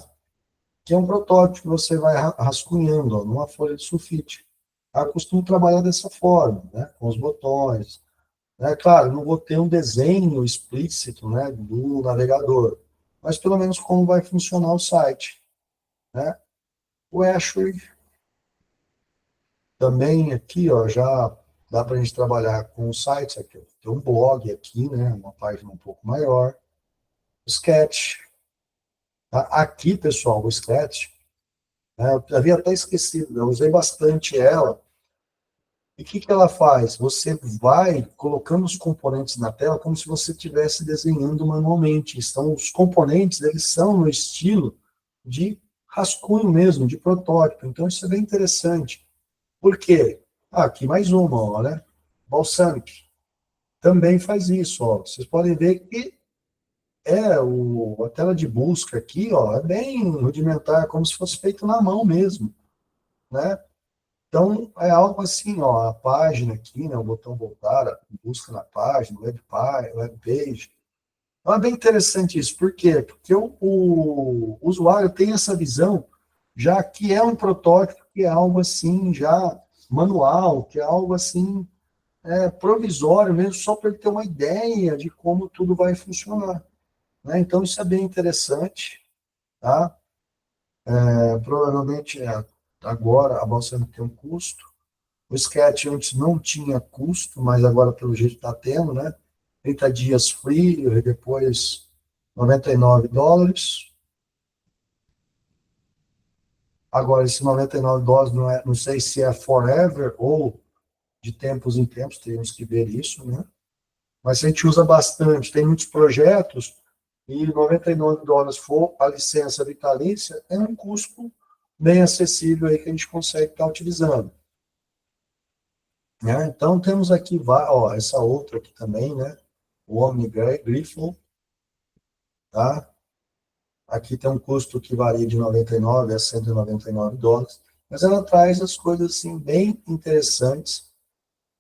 Aqui é um protótipo que você vai rascunhando, ó, numa folha de sulfite. Eu costumo trabalhar dessa forma, né? Com os botões. Né? Claro, não vou ter um desenho explícito, né, do navegador, mas pelo menos como vai funcionar o site, né? O Ashword também aqui, ó, já dá para a gente trabalhar com sites aqui. Tem um blog aqui, né, uma página um pouco maior. O Sketch. Tá? Aqui, pessoal, o Sketch, né, eu havia até esquecido, eu usei bastante ela. E o que, que ela faz? Você vai colocando os componentes na tela como se você estivesse desenhando manualmente. Então, os componentes, eles são no estilo de rascunho mesmo, de protótipo. Então, isso é bem interessante. Por quê? Ah, aqui mais uma, ó, né? Balsamic também faz isso, ó. Vocês podem ver que a tela de busca aqui, ó, é bem rudimentar, como se fosse feito na mão mesmo, né? Então, é algo assim, ó, a página aqui, né, o botão voltar, a busca na página, web page. Então, é bem interessante isso. Por quê? Porque o usuário tem essa visão, já que é um protótipo que é algo assim já manual, que é algo assim provisório mesmo, só para ele ter uma ideia de como tudo vai funcionar, né? Então, isso é bem interessante, tá? Provavelmente, agora, a Balsam tem um custo. O Sketch antes não tinha custo, mas agora, pelo jeito, está tendo, né? 30 dias free, e depois $99. Agora, esse $99 não sei se é forever ou de tempos em tempos, temos que ver isso, né? Mas a gente usa bastante, tem muitos projetos, e $99 for a licença vitalícia, é um custo bem acessível aí que a gente consegue estar utilizando, né? Então, temos aqui, ó, essa outra aqui também, né? O OmniGriffle, tá? Aqui tem um custo que varia de 99 a $199, mas ela traz as coisas, assim, bem interessantes,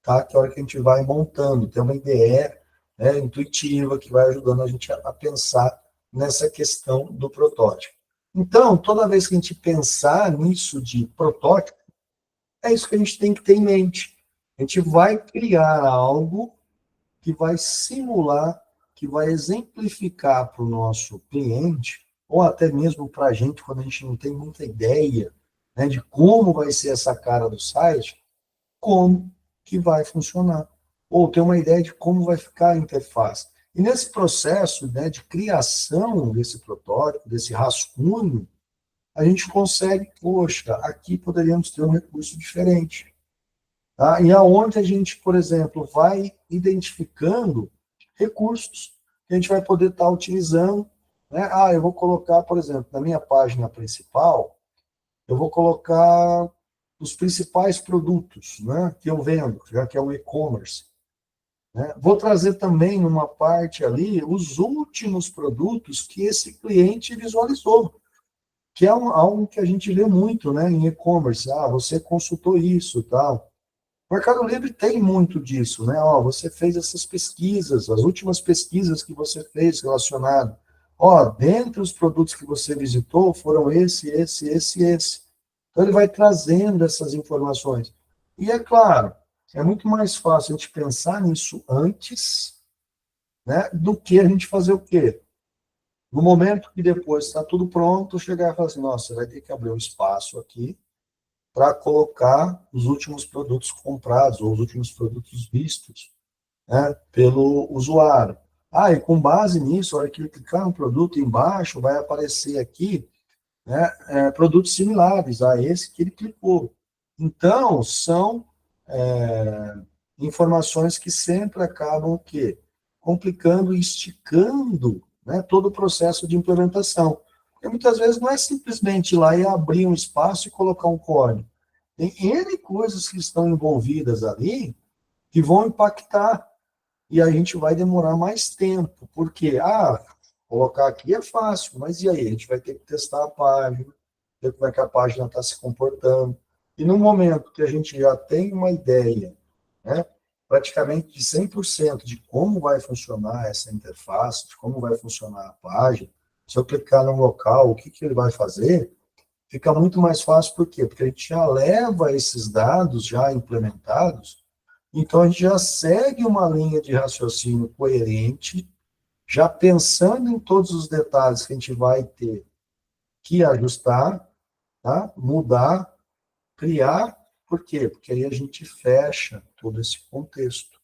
tá? Que é a hora que a gente vai montando, tem uma ideia, né, intuitiva que vai ajudando a gente a pensar nessa questão do protótipo. Então, toda vez que a gente pensar nisso de protótipo, é isso que a gente tem que ter em mente. A gente vai criar algo que vai simular, que vai exemplificar para o nosso cliente, ou até mesmo para a gente, quando a gente não tem muita ideia, né, de como vai ser essa cara do site, como que vai funcionar, ou ter uma ideia de como vai ficar a interface. E nesse processo, né, de criação desse protótipo, desse rascunho, a gente consegue, poxa, aqui poderíamos ter um recurso diferente. Tá? E aonde a gente, por exemplo, vai identificando recursos que a gente vai poder estar utilizando. Né? Eu vou colocar, por exemplo, na minha página principal, eu vou colocar os principais produtos, né, que eu vendo, já que é o e-commerce. Né? Vou trazer também numa parte ali os últimos produtos que esse cliente visualizou, que é algo que a gente vê muito, né, em e-commerce. Você consultou isso, tal. O Mercado Livre tem muito disso, né? Você fez essas pesquisas, as últimas pesquisas que você fez relacionado. Dentre os produtos que você visitou foram esse. Então, ele vai trazendo essas informações. E é claro, é muito mais fácil a gente pensar nisso antes, né, do que a gente fazer o quê? No momento que depois está tudo pronto, chegar e falar assim, nossa, você vai ter que abrir um espaço aqui para colocar os últimos produtos comprados, ou os últimos produtos vistos, né, pelo usuário. E com base nisso, a hora que ele clicar no produto embaixo, vai aparecer aqui, né, produtos similares a esse que ele clicou. Então, são informações que sempre acabam o quê? Complicando e esticando, né, todo o processo de implementação. Porque muitas vezes não é simplesmente ir lá e abrir um espaço e colocar um código. Tem N coisas que estão envolvidas ali que vão impactar e a gente vai demorar mais tempo. Porque, colocar aqui é fácil, mas e aí? A gente vai ter que testar a página, ver como é que a página está se comportando. E no momento que a gente já tem uma ideia, né, praticamente de 100% de como vai funcionar essa interface, de como vai funcionar a página, se eu clicar no local, o que, que ele vai fazer, fica muito mais fácil, por quê? Porque a gente já leva esses dados já implementados, então a gente já segue uma linha de raciocínio coerente, já pensando em todos os detalhes que a gente vai ter que ajustar, tá? Mudar, criar, por quê? Porque aí a gente fecha todo esse contexto.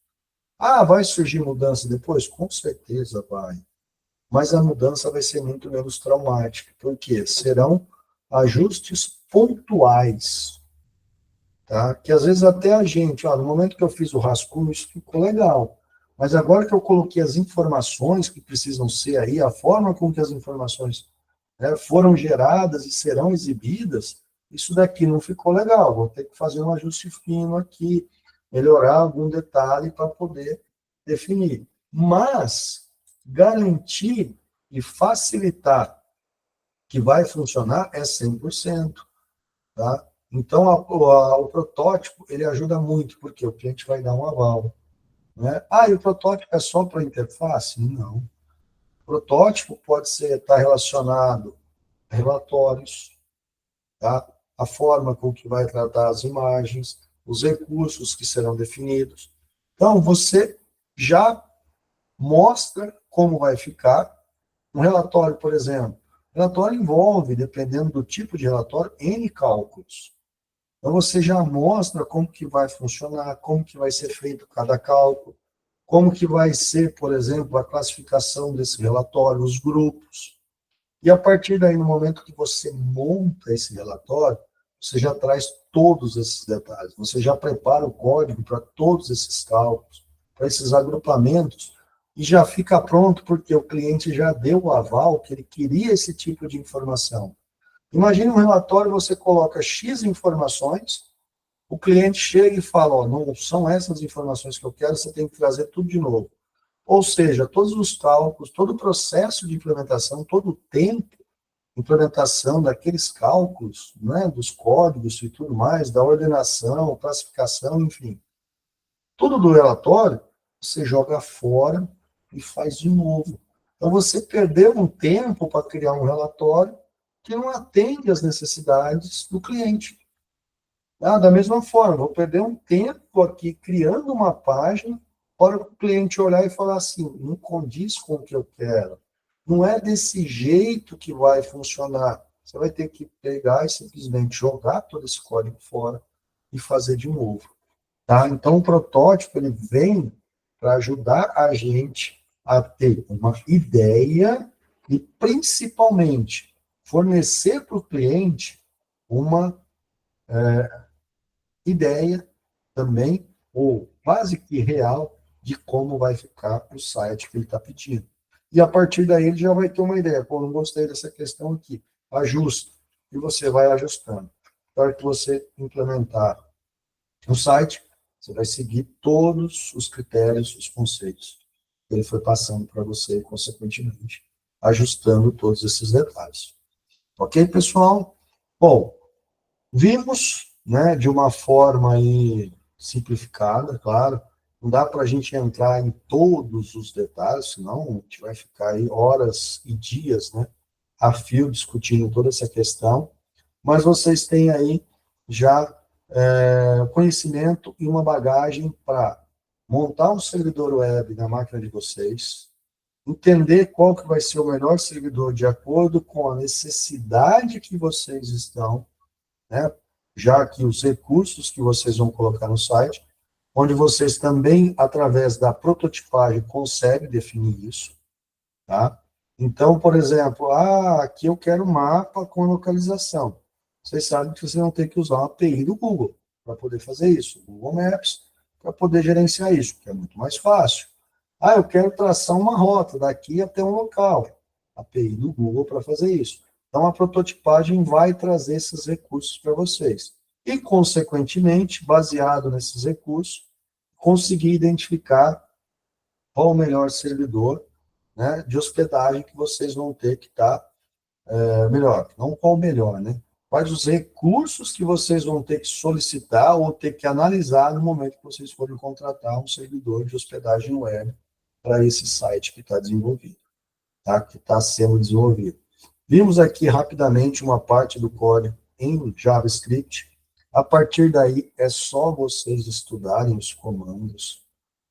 Vai surgir mudança depois? Com certeza vai. Mas a mudança vai ser muito menos traumática, porque serão ajustes pontuais, tá? Que às vezes até a gente, no momento que eu fiz o rascunho, isso ficou legal. Mas agora que eu coloquei as informações que precisam ser aí, a forma com que as informações, né, foram geradas e serão exibidas, isso daqui não ficou legal. Vou ter que fazer um ajuste fino aqui, melhorar algum detalhe para poder definir. Mas garantir e facilitar que vai funcionar é 100%. Tá? Então, o protótipo, ele ajuda muito, porque o cliente vai dar um aval. Né? E o protótipo é só para interface? Não. O protótipo pode estar relacionado a relatórios, tá? a forma com que vai tratar as imagens, os recursos que serão definidos. Então, você já mostra como vai ficar um relatório, por exemplo. O relatório envolve, dependendo do tipo de relatório, N cálculos. Então, você já mostra como que vai funcionar, como que vai ser feito cada cálculo, como que vai ser, por exemplo, a classificação desse relatório, os grupos. E a partir daí, no momento que você monta esse relatório, você já traz todos esses detalhes, você já prepara o código para todos esses cálculos, para esses agrupamentos, e já fica pronto porque o cliente já deu o aval que ele queria esse tipo de informação. Imagine um relatório, você coloca X informações, o cliente chega e fala, ó, não são essas informações que eu quero, você tem que trazer tudo de novo. Ou seja, todos os cálculos, todo o processo de implementação, todo o tempo de implementação daqueles cálculos, né, dos códigos e tudo mais, da ordenação, classificação, enfim. Tudo do relatório, você joga fora e faz de novo. Então, você perdeu um tempo para criar um relatório que não atende às necessidades do cliente. Da mesma forma, vou perder um tempo aqui criando uma página para o cliente olhar e falar assim, não condiz com o que eu quero. Não é desse jeito que vai funcionar. Você vai ter que pegar e simplesmente jogar todo esse código fora e fazer de novo. Tá? Então, o protótipo ele vem para ajudar a gente a ter uma ideia e, principalmente, fornecer para o cliente uma ideia também, ou quase que real, de como vai ficar o site que ele está pedindo. E a partir daí ele já vai ter uma ideia. Pô, não gostei dessa questão aqui. Ajusta. E você vai ajustando. Para que você implementar no site, você vai seguir todos os critérios, os conceitos que ele foi passando para você e, consequentemente, ajustando todos esses detalhes. Ok, pessoal? Bom, vimos, né, de uma forma aí simplificada, claro, não dá para a gente entrar em todos os detalhes, senão a gente vai ficar aí horas e dias, né, a fio discutindo toda essa questão, mas vocês têm aí já conhecimento e uma bagagem para montar um servidor web na máquina de vocês, entender qual que vai ser o melhor servidor de acordo com a necessidade que vocês estão, né? Já que os recursos que vocês vão colocar no site, onde vocês também, através da prototipagem, conseguem definir isso, tá? Então, por exemplo, aqui eu quero um mapa com localização. Vocês sabem que vocês vão ter que usar uma API do Google para poder fazer isso, Google Maps, para poder gerenciar isso, que é muito mais fácil. Eu quero traçar uma rota daqui até um local, API do Google para fazer isso. Então, a prototipagem vai trazer esses recursos para vocês. E, consequentemente, baseado nesses recursos, conseguir identificar qual o melhor servidor, né, de hospedagem que vocês vão ter que estar melhor. Não qual o melhor, né? Quais os recursos que vocês vão ter que solicitar ou ter que analisar no momento que vocês forem contratar um servidor de hospedagem web para esse site que está desenvolvido, tá? Que está sendo desenvolvido. Vimos aqui rapidamente uma parte do código em JavaScript. A partir daí, é só vocês estudarem os comandos,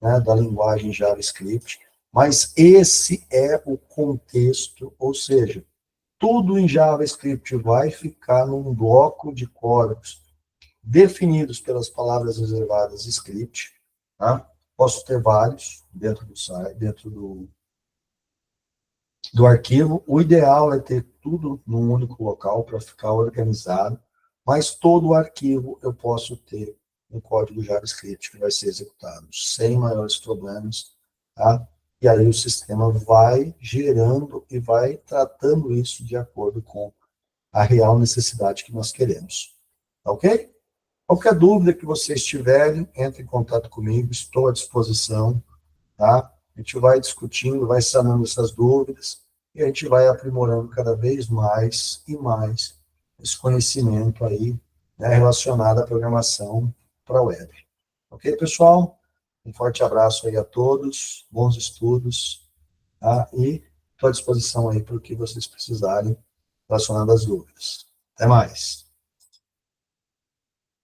né, da linguagem JavaScript, mas esse é o contexto, ou seja, tudo em JavaScript vai ficar num bloco de códigos definidos pelas palavras reservadas script, tá? Posso ter vários dentro do site, dentro do arquivo. O ideal é ter tudo num único local para ficar organizado, mas todo o arquivo eu posso ter um código JavaScript que vai ser executado sem maiores problemas, tá? E aí o sistema vai gerando e vai tratando isso de acordo com a real necessidade que nós queremos. Tá ok? Qualquer dúvida que vocês tiverem, entre em contato comigo, estou à disposição, tá? A gente vai discutindo, vai sanando essas dúvidas, e a gente vai aprimorando cada vez mais e mais esse conhecimento aí, né, relacionado à programação para a web. Ok, pessoal? Um forte abraço aí a todos, bons estudos, tá? E estou à disposição aí para o que vocês precisarem relacionado às dúvidas. Até mais.